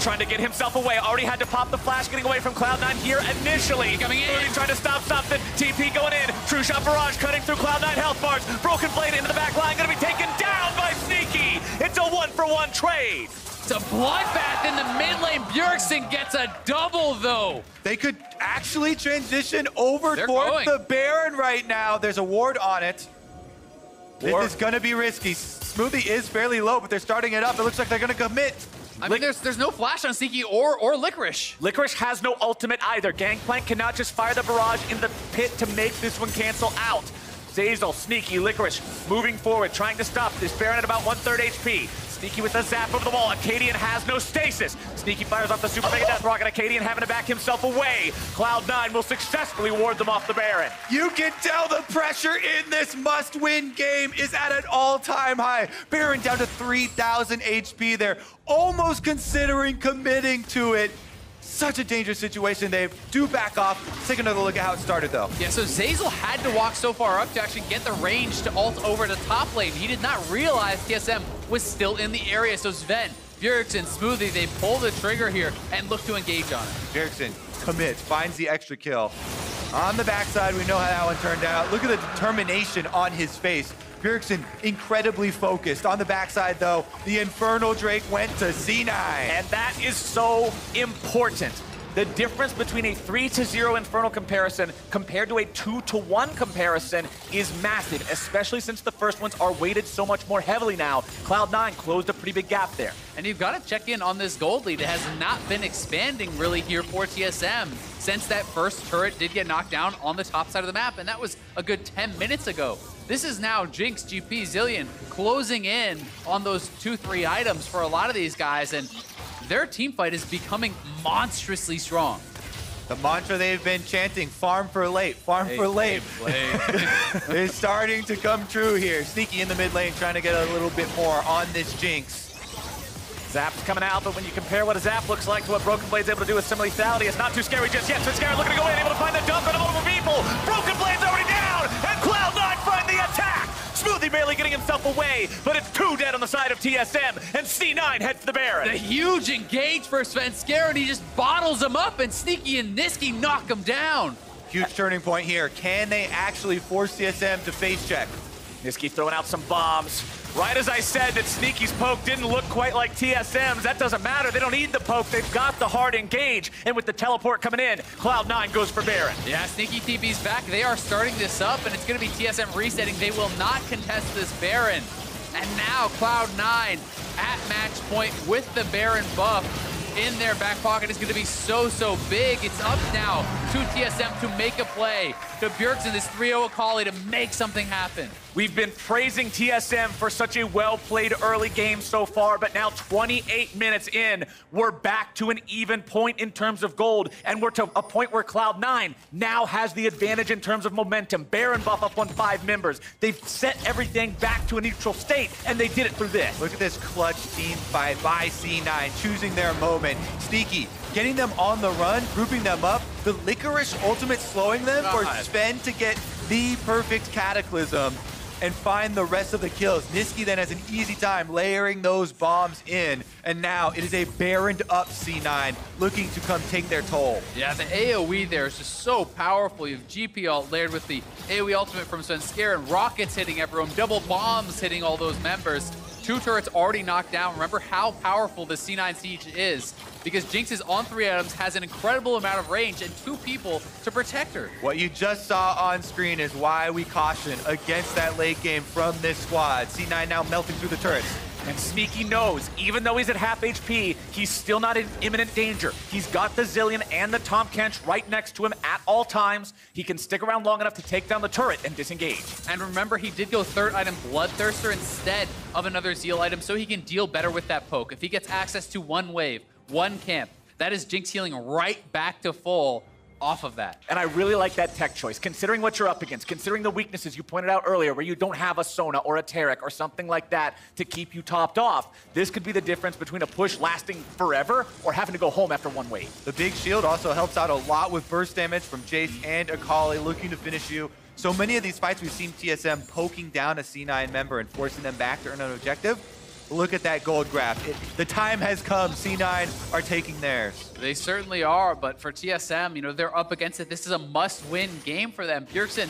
Speaker 3: Trying to get himself away. Already had to pop the flash, getting away from Cloud9 here initially.
Speaker 1: Coming in.
Speaker 3: Moody trying to stop something. TP going in. True Shot Barrage cutting through Cloud9 health bars. Broken Blade into the back line. Going to be taken down by Sneaky. It's a 1-for-1 trade.
Speaker 1: It's a bloodbath in the mid lane. Bjergsen gets a double, though.
Speaker 2: They could actually transition over
Speaker 1: They're
Speaker 2: towards
Speaker 1: going.
Speaker 2: the Baron right now. There's a ward on it. This is going to be risky. Smoothie is fairly low, but they're starting it up. It looks like they're going to commit.
Speaker 1: I mean, there's no flash on Sneaky or Licorice.
Speaker 3: Licorice has no ultimate either. Gangplank cannot just fire the barrage in the pit to make this one cancel out. Zeyzal, Sneaky, Licorice moving forward, trying to stop this Baron at about 1/3 HP. Sneaky with a zap over the wall. Acadian has no stasis. Sneaky fires off the Super Mega Death Rocket. Acadian having to back himself away. Cloud9 will successfully ward them off the Baron.
Speaker 2: You can tell the pressure in this must-win game is at an all-time high. Baron down to 3,000 HP there, almost considering committing to it. Such a dangerous situation. They do back off. Let's take another look at how it started, though.
Speaker 1: Yeah, so Zeyzal had to walk so far up to actually get the range to ult over the top lane. He did not realize TSM was still in the area. So Sven, Bjergsen, Smoothie, they pull the trigger here and look to engage on it.
Speaker 2: Bjergsen commits, finds the extra kill. On the backside, we know how that one turned out. Look at the determination on his face. Bjergsen incredibly focused. On the backside, though, the Infernal Drake went to C9.
Speaker 3: And that is so important. The difference between a 3-0 Infernal comparison compared to a 2-1 comparison is massive, especially since the first ones are weighted so much more heavily now. Cloud9 closed a pretty big gap there.
Speaker 1: And you've got to check in on this gold lead. It has not been expanding really here for TSM since that first turret did get knocked down on the top side of the map, and that was a good 10 minutes ago. This is now Jinx, GP, Zillion closing in on those 2-3 items for a lot of these guys, and their team fight is becoming monstrously strong.
Speaker 2: The mantra they've been chanting, farm for late, farm for late, is starting to come true here. Sneaky in the mid lane, trying to get a little bit more on this Jinx.
Speaker 3: Zap's coming out, but when you compare what a Zap looks like to what Broken Blade's able to do with some lethality, it's not too scary just yet. So it's scary looking to go in, able to find the dump and multiple people. Broken Blade's already down, and Cloud9 find the attack. Smoothie barely getting himself away, but it's 2 dead on the side of TSM, and C9 head for the Baron.
Speaker 1: The huge engage for Svenskeren, he just bottles him up, and Sneaky and Niski knock him down.
Speaker 2: Huge turning point here. Can they actually force TSM to face check?
Speaker 3: Niski throwing out some bombs. Right as I said that Sneaky's poke didn't look quite like TSM's, that doesn't matter. They don't need the poke. They've got the hard engage. And with the teleport coming in, Cloud9 goes for Baron.
Speaker 1: Yeah, Sneaky TP's back. They are starting this up, and it's going to be TSM resetting. They will not contest this Baron. And now Cloud9 at match point with the Baron buff in their back pocket is going to be so big. It's up now to TSM to make a play. To Bjergsen, this 3-0 Akali to make something happen.
Speaker 3: We've been praising TSM for such a well-played early game so far, but now 28 minutes in, we're back to an even point in terms of gold, and we're to a point where Cloud9 now has the advantage in terms of momentum. Baron buff up on 5 members. They've set everything back to a neutral state, and they did it through this.
Speaker 2: Look at this clutch team fight by C9, choosing their moment. Sneaky, getting them on the run, grouping them up. The Licorice ultimate slowing them for Sven to get the perfect Cataclysm and find the rest of the kills. Niski then has an easy time layering those bombs in, and now it is a Baroned up C9 looking to come take their toll.
Speaker 1: Yeah, the AoE there is just so powerful. You have GP ult layered with the AoE ultimate from Svenskeren, and rockets hitting everyone, double bombs hitting all those members. 2 turrets already knocked down. Remember how powerful the C9 Siege is, because Jinx is on 3 items, has an incredible amount of range, and 2 people to protect her.
Speaker 2: What you just saw on screen is why we caution against that late game from this squad. C9 now melting through the turrets.
Speaker 3: And Sneaky knows, even though he's at half HP, he's still not in imminent danger. He's got the Zillion and the Tahm Kench right next to him at all times. He can stick around long enough to take down the turret and disengage.
Speaker 1: And remember, he did go 3rd item Bloodthirster instead of another Zeal item, so he can deal better with that poke. If he gets access to 1 wave, 1 camp, that is Jinx healing right back to full off of that.
Speaker 3: And I really like that tech choice, considering what you're up against, considering the weaknesses you pointed out earlier where you don't have a Sona or a Taric or something like that to keep you topped off. This could be the difference between a push lasting forever or having to go home after 1 wave.
Speaker 2: The big shield also helps out a lot with burst damage from Jace and Akali looking to finish you. So many of these fights we've seen TSM poking down a C9 member and forcing them back to earn an objective. Look at that gold graph. The time has come. C9 are taking theirs.
Speaker 1: They certainly are, but for TSM, you know, they're up against it. This is a must-win game for them. Bjergsen,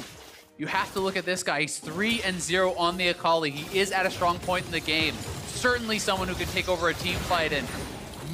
Speaker 1: you have to look at this guy. He's 3-0 on the Akali. He is at a strong point in the game. Certainly someone who can take over a team fight and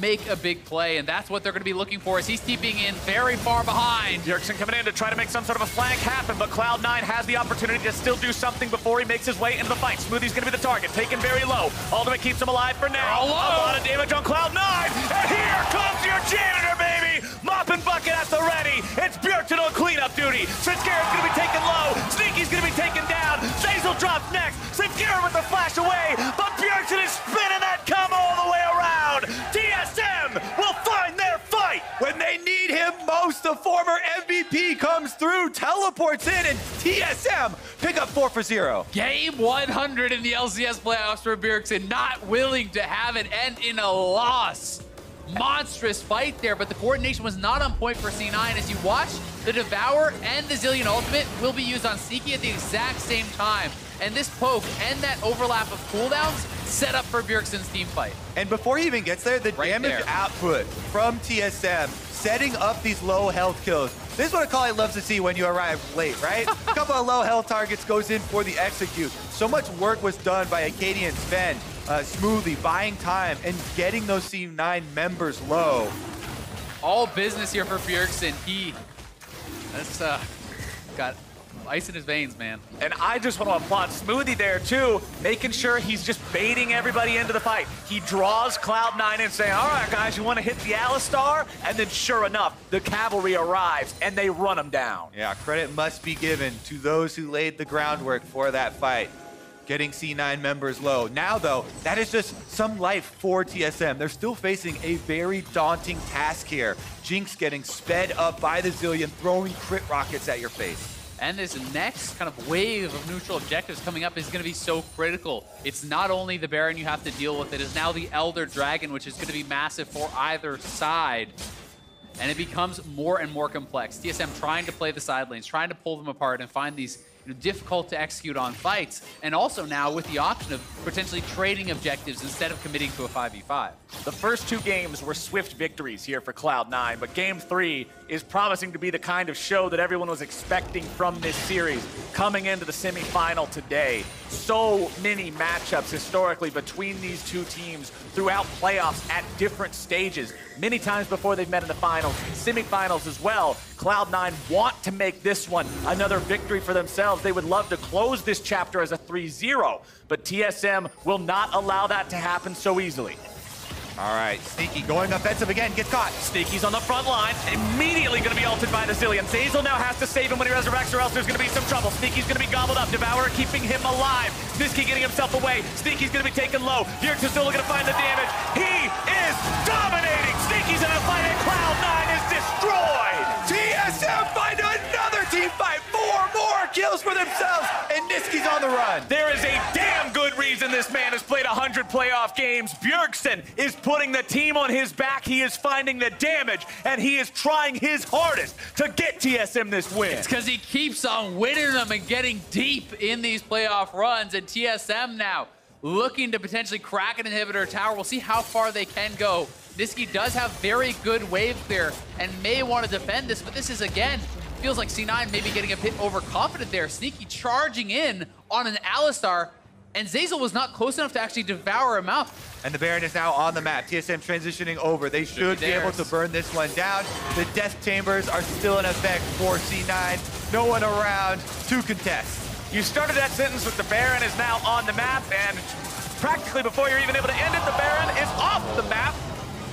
Speaker 1: make a big play, and that's what they're going to be looking for as he's TPing in very far behind.
Speaker 3: Bjergsen coming in to try to make some sort of a flank happen, but Cloud9 has the opportunity to still do something before he makes his way into the fight. Smoothie's going to be the target, taken very low. Ultimate keeps him alive for now. A lot of damage on Cloud9, and here comes your janitor, baby! Mop and bucket at the ready. It's Bjergsen on cleanup duty. Svenskaren's going to be taken low. Sneaky's going to be taken down. Zazel drops next. Svenskeren with the flash away, but Bjergsen is spinning that come all the way around. TSM will find their fight.
Speaker 2: When they need him most, the former MVP comes through, teleports in, and TSM pick up 4 for 0.
Speaker 1: Game 100 in the LCS playoffs for Bjergsen, not willing to have it end in a loss. Monstrous fight there, but the coordination was not on point for C9. As you watch, the Devour and the Zillion ultimate will be used on Sneaky at the exact same time. And this poke and that overlap of cooldowns set up for Bjergsen's team fight.
Speaker 2: And before he even gets there, the damage output from TSM setting up these low health kills. This is what Akali loves to see when you arrive late, right? A couple of low health targets goes in for the execute. So much work was done by Akadia and Sven, smoothly buying time and getting those C9 members low.
Speaker 1: All business here for Bjergsen. That's got ice in his veins, man.
Speaker 3: And I just want to applaud Smoothie there, too, making sure he's just baiting everybody into the fight. He draws Cloud9 and saying, all right, guys, you want to hit the Alistar? And then sure enough, the cavalry arrives, and they run him down.
Speaker 2: Yeah, credit must be given to those who laid the groundwork for that fight, getting C9 members low. Now, though, that is just some life for TSM. They're still facing a very daunting task here. Jinx getting sped up by the Zillion, throwing crit rockets at your face.
Speaker 1: And this next kind of wave of neutral objectives coming up is going to be so critical. It's not only the Baron you have to deal with, it is now the Elder Dragon, which is going to be massive for either side. And it becomes more and more complex. TSM trying to play the side lanes, trying to pull them apart and find these difficult to execute on fights. And also now with the option of potentially trading objectives instead of committing to a 5v5.
Speaker 3: The first 2 games were swift victories here for Cloud9, but Game 3 is promising to be the kind of show that everyone was expecting from this series coming into the semifinal today. So many matchups historically between these 2 teams throughout playoffs at different stages. Many times before they've met in the finals, semifinals as well. Cloud9 want to make this one another victory for themselves. They would love to close this chapter as a 3-0, but TSM will not allow that to happen so easily.
Speaker 2: All right, Sneaky going offensive again, gets caught.
Speaker 3: Sneaky's on the front line, immediately going to be ulted by the Zillion. Zazel now has to save him when he resurrects, or else there's going to be some trouble. Sneaky's going to be gobbled up. Devourer keeping him alive. Nisqy getting himself away. Sneaky's going to be taken low. Bjergsen still looking to find the damage. He is dominating. Sneaky's in a fight, and Cloud9 is destroyed.
Speaker 2: TSM find another team fight. 4 more kills for themselves, and Nisqy's on the run.
Speaker 3: There is a damn good reason this man has played 100 playoff games. Bjergsen is putting the team on his back. He is finding the damage, and he is trying his hardest to get TSM this win.
Speaker 1: It's because he keeps on winning them and getting deep in these playoff runs, and TSM now looking to potentially crack an inhibitor tower. We'll see how far they can go. Nisqy does have very good wave clear and may want to defend this, but this is, again, feels like C9 maybe getting a bit overconfident there. Sneaky charging in on an Alistar, and Zazel was not close enough to actually devour him out.
Speaker 2: And the Baron is now on the map. TSM transitioning over. They should be able to burn this one down. The death chambers are still in effect for C9. No one around to contest.
Speaker 3: You started that sentence with the Baron is now on the map, and practically before you're even able to end it, the Baron is off the map.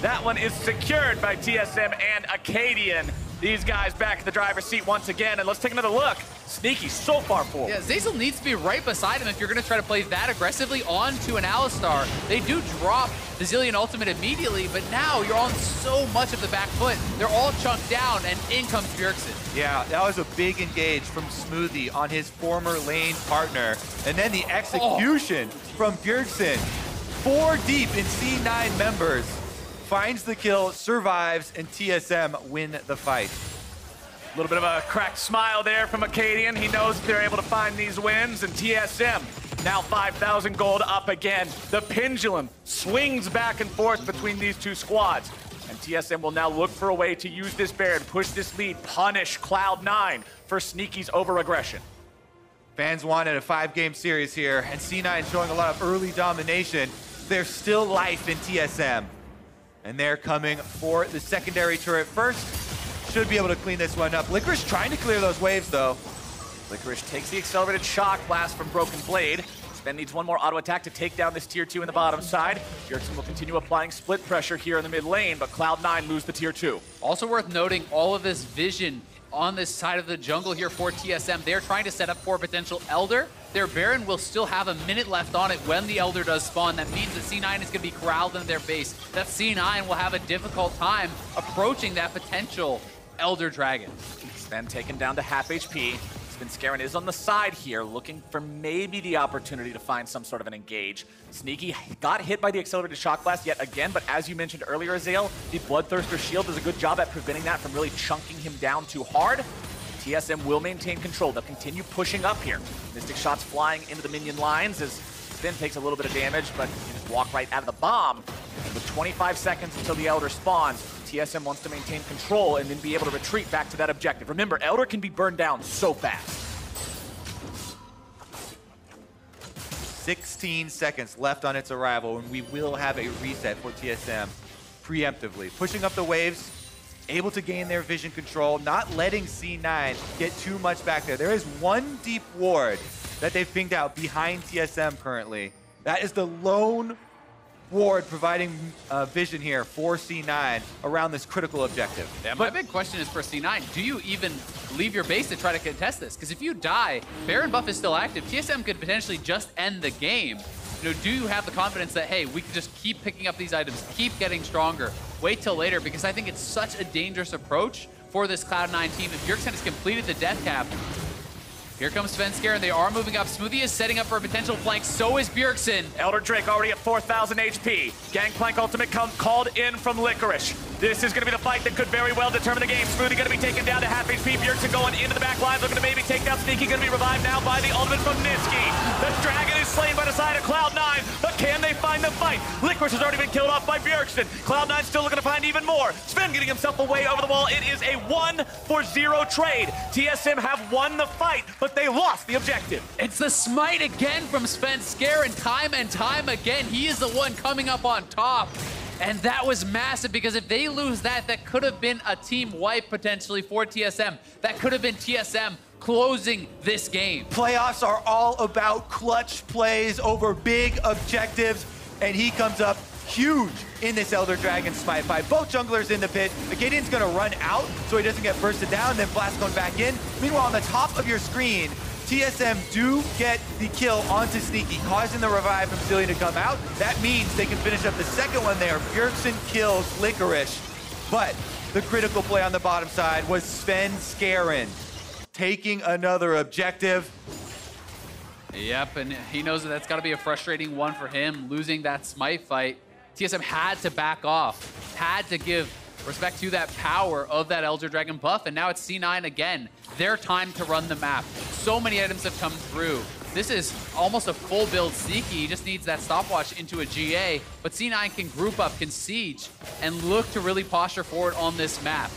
Speaker 3: That one is secured by TSM and Acadian. These guys back in the driver's seat once again, and let's take another look. Sneaky so far forward.
Speaker 1: Yeah, Zazel needs to be right beside him if you're going to try to play that aggressively onto an Alistar. They do drop the Zillion ultimate immediately, but now you're on so much of the back foot. They're all chunked down, and in comes Bjergsen.
Speaker 2: Yeah, that was a big engage from Smoothie on his former lane partner. And then the execution from Bjergsen. 4 deep in C9 members. Finds the kill, survives, and TSM win the fight.
Speaker 3: A little bit of a cracked smile there from Acadian. He knows they're able to find these wins, and TSM now 5,000 gold up again. The pendulum swings back and forth between these two squads, and TSM will now look for a way to use this Baron, push this lead, punish Cloud9 for Sneaky's over-aggression.
Speaker 2: Fans wanted a 5-game series here, and C9 showing a lot of early domination. There's still life in TSM. And they're coming for the secondary turret first. Should be able to clean this one up. Licorice trying to clear those waves, though.
Speaker 3: Licorice takes the accelerated shock blast from Broken Blade. Sven needs one more auto attack to take down this tier 2 in the bottom side. Bjergsen will continue applying split pressure here in the mid lane, but Cloud9 lose the tier 2.
Speaker 1: Also worth noting, all of this vision on this side of the jungle here for TSM. They're trying to set up for a potential Elder. Their Baron will still have a minute left on it when the Elder does spawn. That means that C9 is going to be corralled in their base. That C9 will have a difficult time approaching that potential Elder Dragon.
Speaker 3: Sven taken down to half HP. Scarin is on the side here, looking for maybe the opportunity to find some sort of an engage. Sneaky got hit by the accelerated shock blast yet again, but as you mentioned earlier, Azale, the Bloodthirster shield does a good job at preventing that from really chunking him down too hard. TSM will maintain control. They'll continue pushing up here. Mystic shots flying into the minion lines as Sven takes a little bit of damage, but can just walk right out of the bomb. And with 25 seconds until the Elder spawns, TSM wants to maintain control and then be able to retreat back to that objective. Remember, Elder can be burned down so fast.
Speaker 2: 16 seconds left on its arrival, and we will have a reset for TSM preemptively. Pushing up the waves, able to gain their vision control, not letting C9 get too much back there. There is one deep ward that they've pinged out behind TSM currently. That is the lone ward providing vision here for C9 around this critical objective.
Speaker 1: Yeah, my big question is for C9, do you even leave your base to try to contest this? Because if you die, Baron buff is still active. TSM could potentially just end the game. You know, do you have the confidence that, hey, we can just keep picking up these items, keep getting stronger, wait till later? Because I think it's such a dangerous approach for this Cloud9 team. If Bjergsen has completed the death cap, here comes Svenskar, and they are moving up. Smoothie is setting up for a potential flank. So is Bjergsen.
Speaker 3: Elder Drake already at 4,000 HP. Gangplank ultimate called in from Licorice. This is going to be the fight that could very well determine the game. Smoothie going to be taken down to half HP. Bjergsen going into the back line, looking to maybe take down Sneaky. Going to be revived now by the ultimate from Nisqy. The dragon is slain by the side of Cloud9, but can they find the fight? Licorice has already been killed off by Bjergsen. Cloud9 still looking to find even more. Sven getting himself away over the wall. It is a 1-for-0 trade. TSM have won the fight, but they lost the objective.
Speaker 1: It's the smite again from Svenskar, and time again, he is the one coming up on top. And that was massive, because if they lose that, that could have been a team wipe potentially for TSM. That could have been TSM closing this game.
Speaker 2: Playoffs are all about clutch plays over big objectives, and he comes up huge in this Elder Dragon smite fight. Both junglers in the pit. Acadian's gonna run out so he doesn't get bursted down, then Blast going back in. Meanwhile, on the top of your screen, TSM do get the kill onto Sneaky, causing the revive from Cillian to come out. That means they can finish up the second one there. Bjergsen kills Licorice, but the critical play on the bottom side was Sven Skaren taking another objective.
Speaker 1: Yep, and he knows that that's got to be a frustrating one for him, losing that smite fight. TSM had to back off, had to give respect to that power of that Elder Dragon buff, and now it's C9 again. Their time to run the map. So many items have come through. This is almost a full build Sneaky. He just needs that stopwatch into a GA, but C9 can group up, can siege, and look to really posture forward on this map.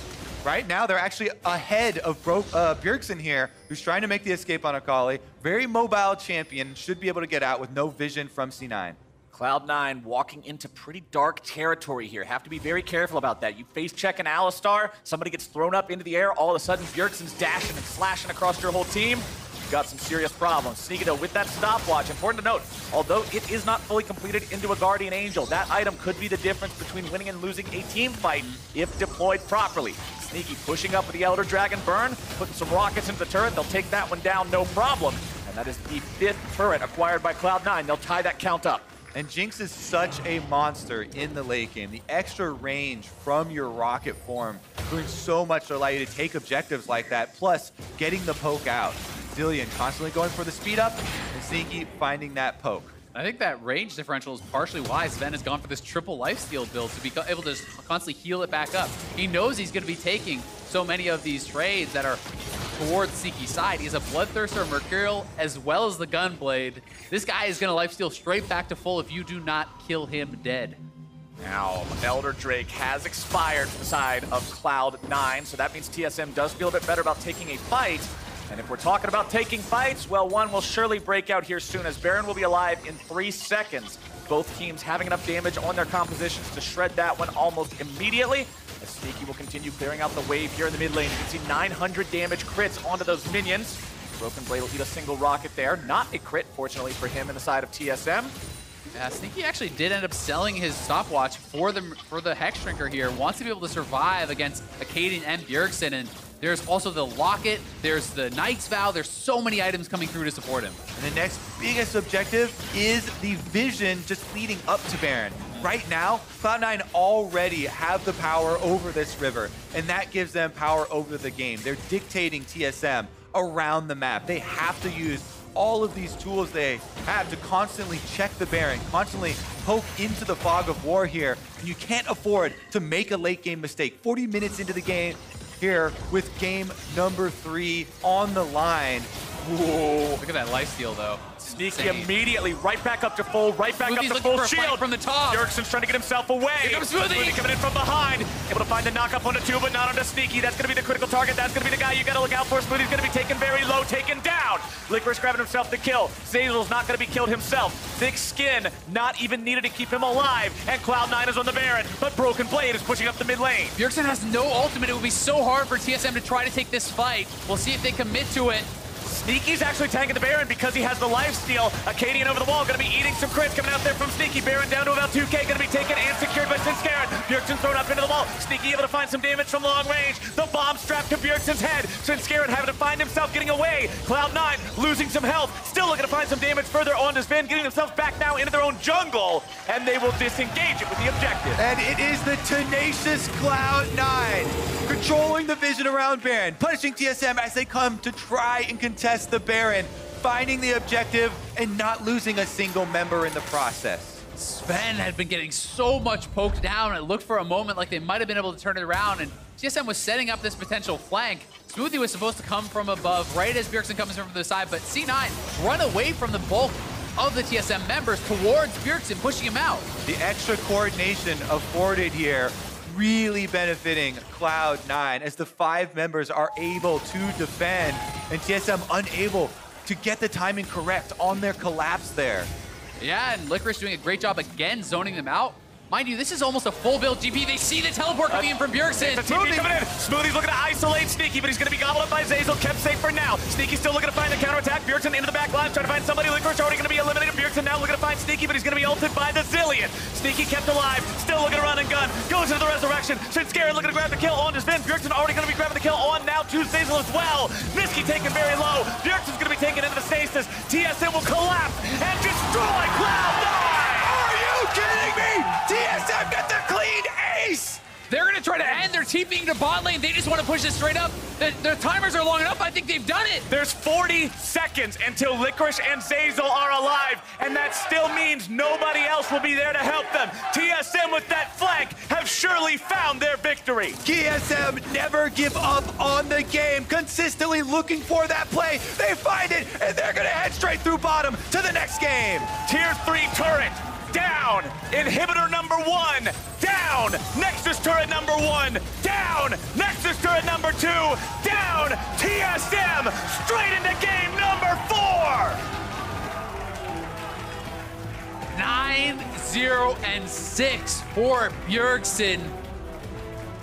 Speaker 2: Right now, they're actually ahead of Bjergsen here, who's trying to make the escape on Akali. Very mobile champion, should be able to get out with no vision from C9.
Speaker 3: Cloud9 walking into pretty dark territory here. Have to be very careful about that. You face check an Alistar, somebody gets thrown up into the air, all of a sudden Bjergsen's dashing and slashing across your whole team. You've got some serious problems. Sneaky though with that stopwatch, important to note, although it is not fully completed into a Guardian Angel, that item could be the difference between winning and losing a team fight if deployed properly. Sneaky pushing up with the Elder Dragon burn, putting some rockets into the turret. They'll take that one down, no problem. And that is the 5th turret acquired by Cloud9. They'll tie that count up.
Speaker 2: And Jinx is such a monster in the late game. The extra range from your rocket form doing so much to allow you to take objectives like that, plus getting the poke out. Cillian constantly going for the speed up, and Sneaky finding that poke.
Speaker 1: I think that range differential is partially why Sven has gone for this triple lifesteal build, to be able to just constantly heal it back up. He knows he's going to be taking so many of these trades that are towards Sneaky's side. He has a Bloodthirster, Mercurial, as well as the Gunblade. This guy is going to lifesteal straight back to full if you do not kill him dead.
Speaker 3: Now, Elder Drake has expired to the side of Cloud9, so that means TSM does feel a bit better about taking a fight. And if we're talking about taking fights, well, one will surely break out here soon, as Baron will be alive in 3 seconds. Both teams having enough damage on their compositions to shred that one almost immediately. As Sneaky will continue clearing out the wave here in the mid lane. You can see 900 damage crits onto those minions. Broken Blade will eat a single rocket there. Not a crit, fortunately for him, in the side of TSM.
Speaker 1: Yeah, Sneaky actually did end up selling his stopwatch for the Hexdrinker here. Wants to be able to survive against Acadian and Bjergsen, and there's also the Locket, there's the Knight's Vow, there's so many items coming through to support him.
Speaker 2: And the next biggest objective is the vision just leading up to Baron. Right now, Cloud9 already have the power over this river, and that gives them power over the game. They're dictating TSM around the map. They have to use all of these tools they have to constantly check the Baron, constantly poke into the fog of war here, and you can't afford to make a late game mistake. 40 minutes into the game here with game number 3 on the line. Whoa.
Speaker 1: Look at that lifesteal though.
Speaker 3: Sneaky immediately right back up to full, right back
Speaker 1: Smoothie's
Speaker 3: up to full
Speaker 1: for a fight
Speaker 3: shield.
Speaker 1: from the top.
Speaker 3: Bjergsen's trying to get himself away.
Speaker 1: Here comes Smoothie.
Speaker 3: Coming in from behind. Able to find the knock-up on the 2, but not on the Sneaky. That's going to be the critical target. That's going to be the guy you got to look out for. Smoothie's going to be taken very low, taken down. Licorice grabbing himself the kill. Zazel's not going to be killed himself. Thick Skin not even needed to keep him alive. And Cloud9 is on the Baron, but Broken Blade is pushing up the mid lane.
Speaker 1: Bjergsen has no ultimate. It would be so hard for TSM to try to take this fight. We'll see if they commit to it.
Speaker 3: Sneaky's actually tanking the Baron because he has the lifesteal. Acadian over the wall, going to be eating some crits coming out there from Sneaky. Baron down to about 2k, going to be taken and secured by Sven. Bjergsen thrown up into the wall. Sneaky able to find some damage from long range. The bomb strapped to Bjergsen's head. Sven having to find himself getting away. Cloud9 losing some health. Still looking to find some damage further on to Sven, getting themselves back now into their own jungle. And they will disengage it with the objective.
Speaker 2: And it is the tenacious Cloud9 controlling the vision around Baron, punishing TSM as they come to try and contest the Baron, finding the objective and not losing a single member in the process.
Speaker 1: Sven had been getting so much poked down. It looked for a moment like they might have been able to turn it around, and TSM was setting up this potential flank. Smoothie was supposed to come from above right as Bjergsen comes in from the side, but C9 run away from the bulk of the TSM members towards Bjergsen, pushing him out.
Speaker 2: The extra coordination afforded here really benefiting Cloud9 as the 5 members are able to defend and TSM unable to get the timing correct on their collapse there.
Speaker 1: Yeah, and Licorice doing a great job again zoning them out. Mind you, this is almost a full build GP. They see the teleport coming in from Bjergsen.
Speaker 3: Smoothie coming in. Smoothie's looking to isolate Sneaky, but he's going to be gobbled up by Zeyzal. Kept safe for now. Sneaky's still looking to find the counterattack. Bjergsen into the back line, trying to find somebody. Licorice already going to be eliminated. Bjergsen now looking to find Sneaky, but he's going to be ulted by the Zillion. Sneaky kept alive, still looking to run and gun. Goes into the resurrection. Shinskari looking to grab the kill on his Vin. Bjergsen already going to be grabbing the kill on now to Zeyzal as well. Niski taken very low. Bjergsen's going to be taken into the stasis. TSM will collapse and destroy Cloud9!
Speaker 2: Are you kidding me? TSM got the clean ace!
Speaker 1: They're going to try to end. They're TPing to bot lane. They just want to push this straight up. Their timers are long enough. I think they've done it.
Speaker 3: There's 40 seconds until Licorice and Zeyzal are alive, and that still means nobody else will be there to help them. TSM with that flank have surely found their victory.
Speaker 2: TSM never give up on the game, consistently looking for that play. They find it, and they're going to head straight through bottom to the next game.
Speaker 3: Tier 3 turret down. Inhibitor number 1 down. Nexus turret number 1 down. Nexus turret number 2 down. TSM straight into game number 4.
Speaker 1: 9-0-6 for Bjergsen.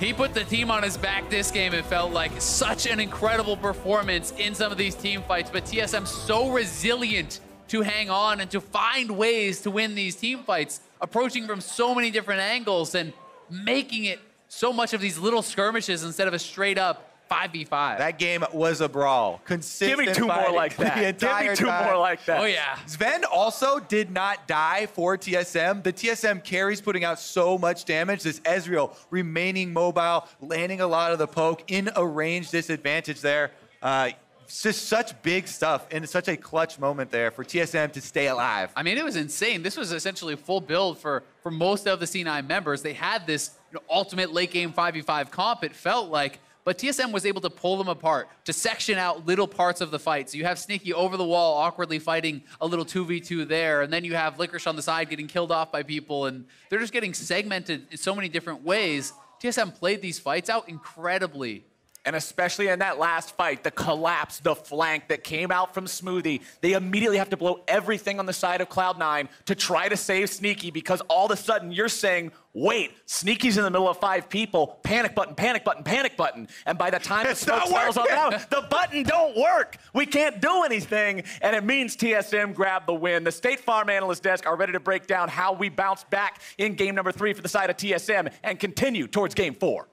Speaker 1: He put the team on his back this game. It felt like such an incredible performance in some of these team fights, but TSM so resilient to hang on and to find ways to win these team fights, approaching from so many different angles and making it so much of these little skirmishes instead of a straight up 5v5.
Speaker 2: That game was a brawl. Consistent
Speaker 3: Give me 2 more like that. Give me 2 more like that.
Speaker 1: Oh, yeah.
Speaker 2: Sven also did not die for TSM. The TSM carries putting out so much damage. This Ezreal remaining mobile, landing a lot of the poke in a range disadvantage there. It's just such big stuff and such a clutch moment there for TSM to stay alive.
Speaker 1: I mean, it was insane. This was essentially a full build for most of the C9 members. They had this ultimate late game 5v5 comp, it felt like, but TSM was able to pull them apart, to section out little parts of the fight. So you have Sneaky over the wall, awkwardly fighting a little 2v2 there, and then you have Licorice on the side getting killed off by people, and they're just getting segmented in so many different ways. TSM played these fights out incredibly.
Speaker 3: And especially in that last fight, the collapse, the flank that came out from Smoothie, they immediately have to blow everything on the side of Cloud9 to try to save Sneaky, because all of a sudden you're saying, wait, Sneaky's in the middle of 5 people, panic button, panic button, panic button. And by the time the smoke settles on out, the button don't work. We can't do anything, and it means TSM grabbed the win. The State Farm Analyst Desk are ready to break down how we bounce back in game number 3 for the side of TSM and continue towards game 4.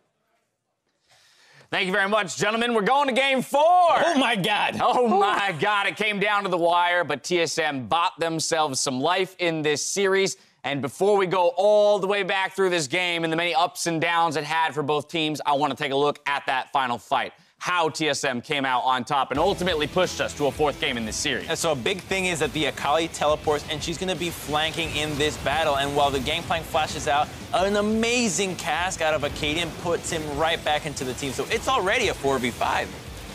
Speaker 4: Thank you very much, gentlemen. We're going to game 4.
Speaker 5: Oh, my God.
Speaker 4: Oh, my God. It came down to the wire, but TSM bought themselves some life in this series. And before we go all the way back through this game and the many ups and downs it had for both teams, I want to take a look at that final fight. How TSM came out on top and ultimately pushed us to a 4th game in this series.
Speaker 5: And so a big thing is that the Akali teleports, and she's going to be flanking in this battle. And while the Gangplank flashes out, an amazing cast out of Acadian puts him right back into the team. So it's already a 4v5.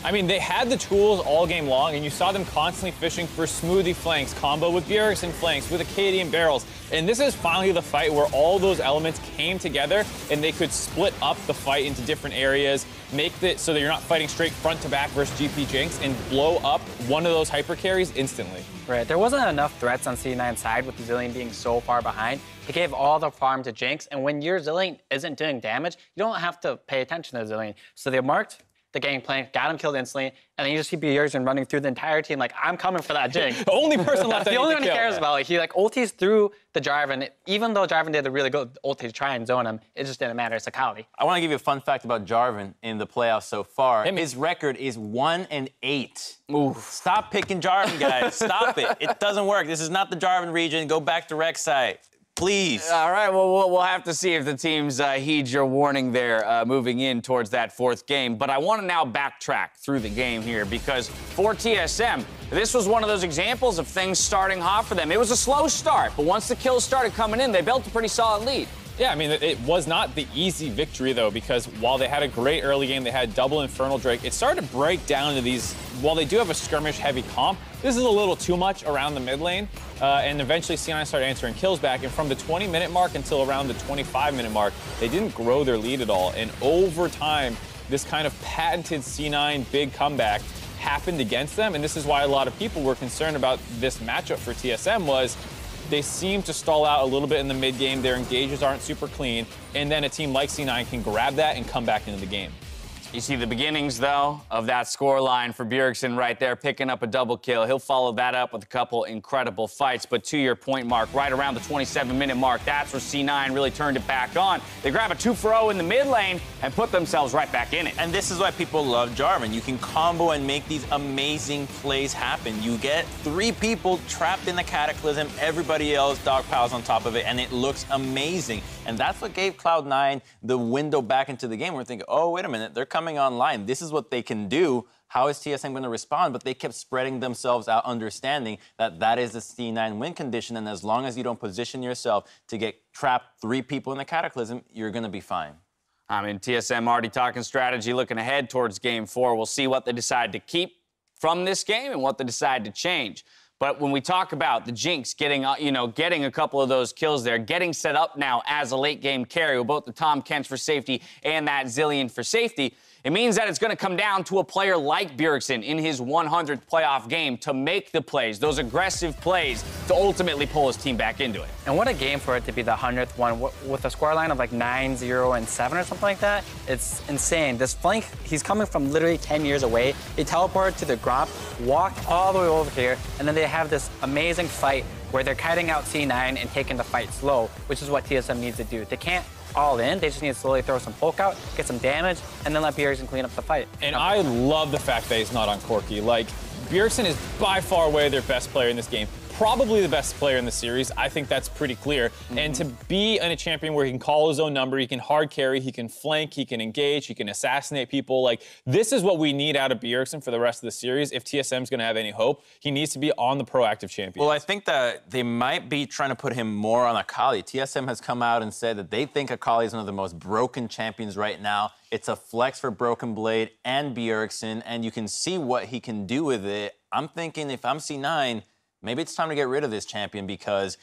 Speaker 6: I mean, they had the tools all game long, and you saw them constantly fishing for Smoothie flanks, combo with Bjergsen flanks, with Acadian barrels. And this is finally the fight where all those elements came together, and they could split up the fight into different areas, make it so that you're not fighting straight front to back versus GP Jinx, and blow up one of those hyper carries instantly.
Speaker 7: Right, there wasn't enough threats on C9's side with the Zillion being so far behind. He gave all the farm to Jinx, and when your Zillion isn't doing damage, you don't have to pay attention to the Zillion. So they marked the Gangplank, got him killed instantly, and then you just see Bjergsen running through the entire team like, I'm coming for that Jinx.
Speaker 6: The only person left
Speaker 7: the only one he cares about. Like, he ultis through the Jarvan. Even though Jarvan did a really good ulti to try and zone him, it just didn't matter. It's Akali.
Speaker 5: I want to give you a fun fact about Jarvan in the playoffs so far. His record is 1-8. Ooh. Stop picking Jarvan, guys. Stop it. It doesn't work. This is not the Jarvan region. Go back to Rek'Sai. Please.
Speaker 4: All right, well, we'll have to see if the teams heed your warning there moving in towards that 4th game. But I want to now backtrack through the game here, because for TSM, this was one of those examples of things starting hot for them. It was a slow start, but once the kills started coming in, they built a pretty solid lead.
Speaker 6: Yeah, I mean, it was not the easy victory, though, because while they had a great early game, they had double Infernal Drake, it started to break down to these, while they do have a skirmish-heavy comp, this is a little too much around the mid lane, and eventually C9 started answering kills back, and from the 20-minute mark until around the 25-minute mark, they didn't grow their lead at all, and over time, this kind of patented C9 big comeback happened against them, and this is why a lot of people were concerned about this matchup for TSM was they seem to stall out a little bit in the mid game. Their engages aren't super clean, and then a team like C9 can grab that and come back into the game.
Speaker 4: You see the beginnings, though, of that score line for Bjergsen right there, picking up a double kill. He'll follow that up with a couple incredible fights. But to your point, Mark, right around the 27-minute mark, that's where C9 really turned it back on. They grab a 2-for-0 in the mid lane and put themselves right back in it.
Speaker 5: And this is why people love Jarvan. You can combo and make these amazing plays happen. You get 3 people trapped in the Cataclysm, everybody else dog piles on top of it, and it looks amazing. And that's what gave Cloud9 the window back into the game. We're thinking, oh, wait a minute, they're coming online. This is what they can do. How is TSM going to respond? But they kept spreading themselves out, understanding that that is the C9 win condition. And as long as you don't position yourself to get trapped 3 people in the Cataclysm, you're going to be fine.
Speaker 4: I mean, TSM already talking strategy, looking ahead towards Game 4. We'll see what they decide to keep from this game and what they decide to change. But when we talk about the Jinx getting a couple of those kills there, getting set up now as a late-game carry with both the Tom Kents for safety and that Zilean for safety, it means that it's going to come down to a player like Bjergsen in his 100th playoff game to make the plays, those aggressive plays, to ultimately pull his team back into it.
Speaker 7: And what a game for it to be the 100th one with a scoreline of like 9-0 and 7 or something like that. It's insane. This flank, he's coming from literally 10 years away. He teleported to the Gromp, walked all the way over here, and then they have this amazing fight where they're kiting out C9 and taking the fight slow, which is what TSM needs to do. They can't all in. They just need to slowly throw some poke out, get some damage, and then let Bjergsen clean up the fight.
Speaker 6: And I love the fact that he's not on Corki. Like, Bjergsen is by far away their best player in this game. Probably the best player in the series. I think that's pretty clear. And to be in a champion where he can call his own number, he can hard carry, he can flank, he can engage, he can assassinate people. Like, this is what we need out of Bjergsen for the rest of the series. If TSM's going to have any hope, he needs to be on the proactive champion.
Speaker 5: Well, I think that they might be trying to put him more on Akali. TSM has come out and said that they think Akali is one of the most broken champions right now. It's a flex for Broken Blade and Bjergsen, and you can see what he can do with it. I'm thinking if I'm C9, maybe it's time to get rid of this champion, because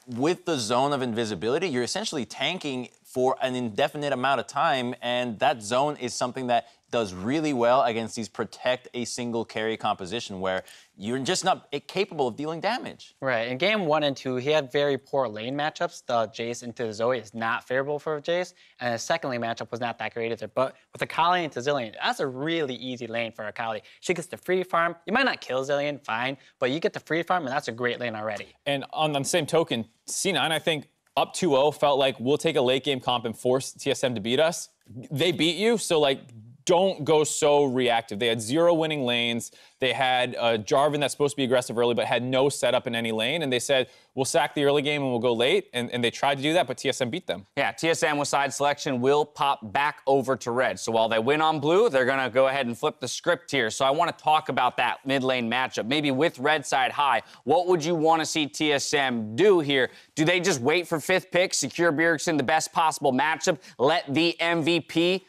Speaker 5: with the zone of invisibility, you're essentially tanking for an indefinite amount of time, and that zone is something that does really well against these protect a single carry composition where you're just not capable of dealing damage.
Speaker 7: Right. In game 1 and 2, he had very poor lane matchups. The Jace into the Zoe is not favorable for Jace, and his second lane matchup was not that great either. But with Akali into Zilean, that's a really easy lane for Akali. She gets the free farm. You might not kill Zilean, fine, but you get the free farm, and that's a great lane already.
Speaker 6: And on the same token, C9, I think, up 2-0 felt like we'll take a late game comp and force TSM to beat us. They beat you, so like, don't go so reactive. They had 0 winning lanes. They had Jarvan that's supposed to be aggressive early, but had no setup in any lane. And they said, we'll sack the early game and we'll go late. And they tried to do that, but TSM beat them.
Speaker 4: Yeah, TSM with side selection will pop back over to red. So while they win on blue, they're going to go ahead and flip the script here. So I want to talk about that mid lane matchup. Maybe with red side high, what would you want to see TSM do here? Do they just wait for 5th pick, secure Bjergsen the best possible matchup, let the MVP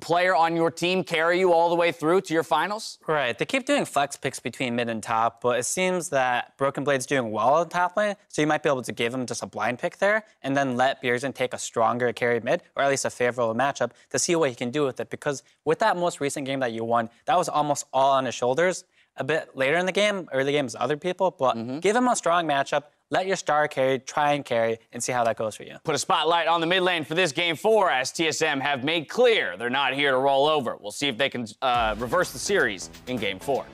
Speaker 4: player on your team carry you all the way through to your finals?
Speaker 7: Right. They keep doing flex picks between mid and top, but it seems that Broken Blade's doing well in top lane, so you might be able to give him just a blind pick there and then let Bjergsen take a stronger carry mid, or at least a favorable matchup, to see what he can do with it. Because with that most recent game that you won, that was almost all on his shoulders. A bit later in the game, early game is other people, but give him a strong matchup. Let your star carry, try and carry, and see how that goes for you.
Speaker 4: Put a spotlight on the mid lane for this Game 4, as TSM have made clear they're not here to roll over. We'll see if they can reverse the series in Game 4.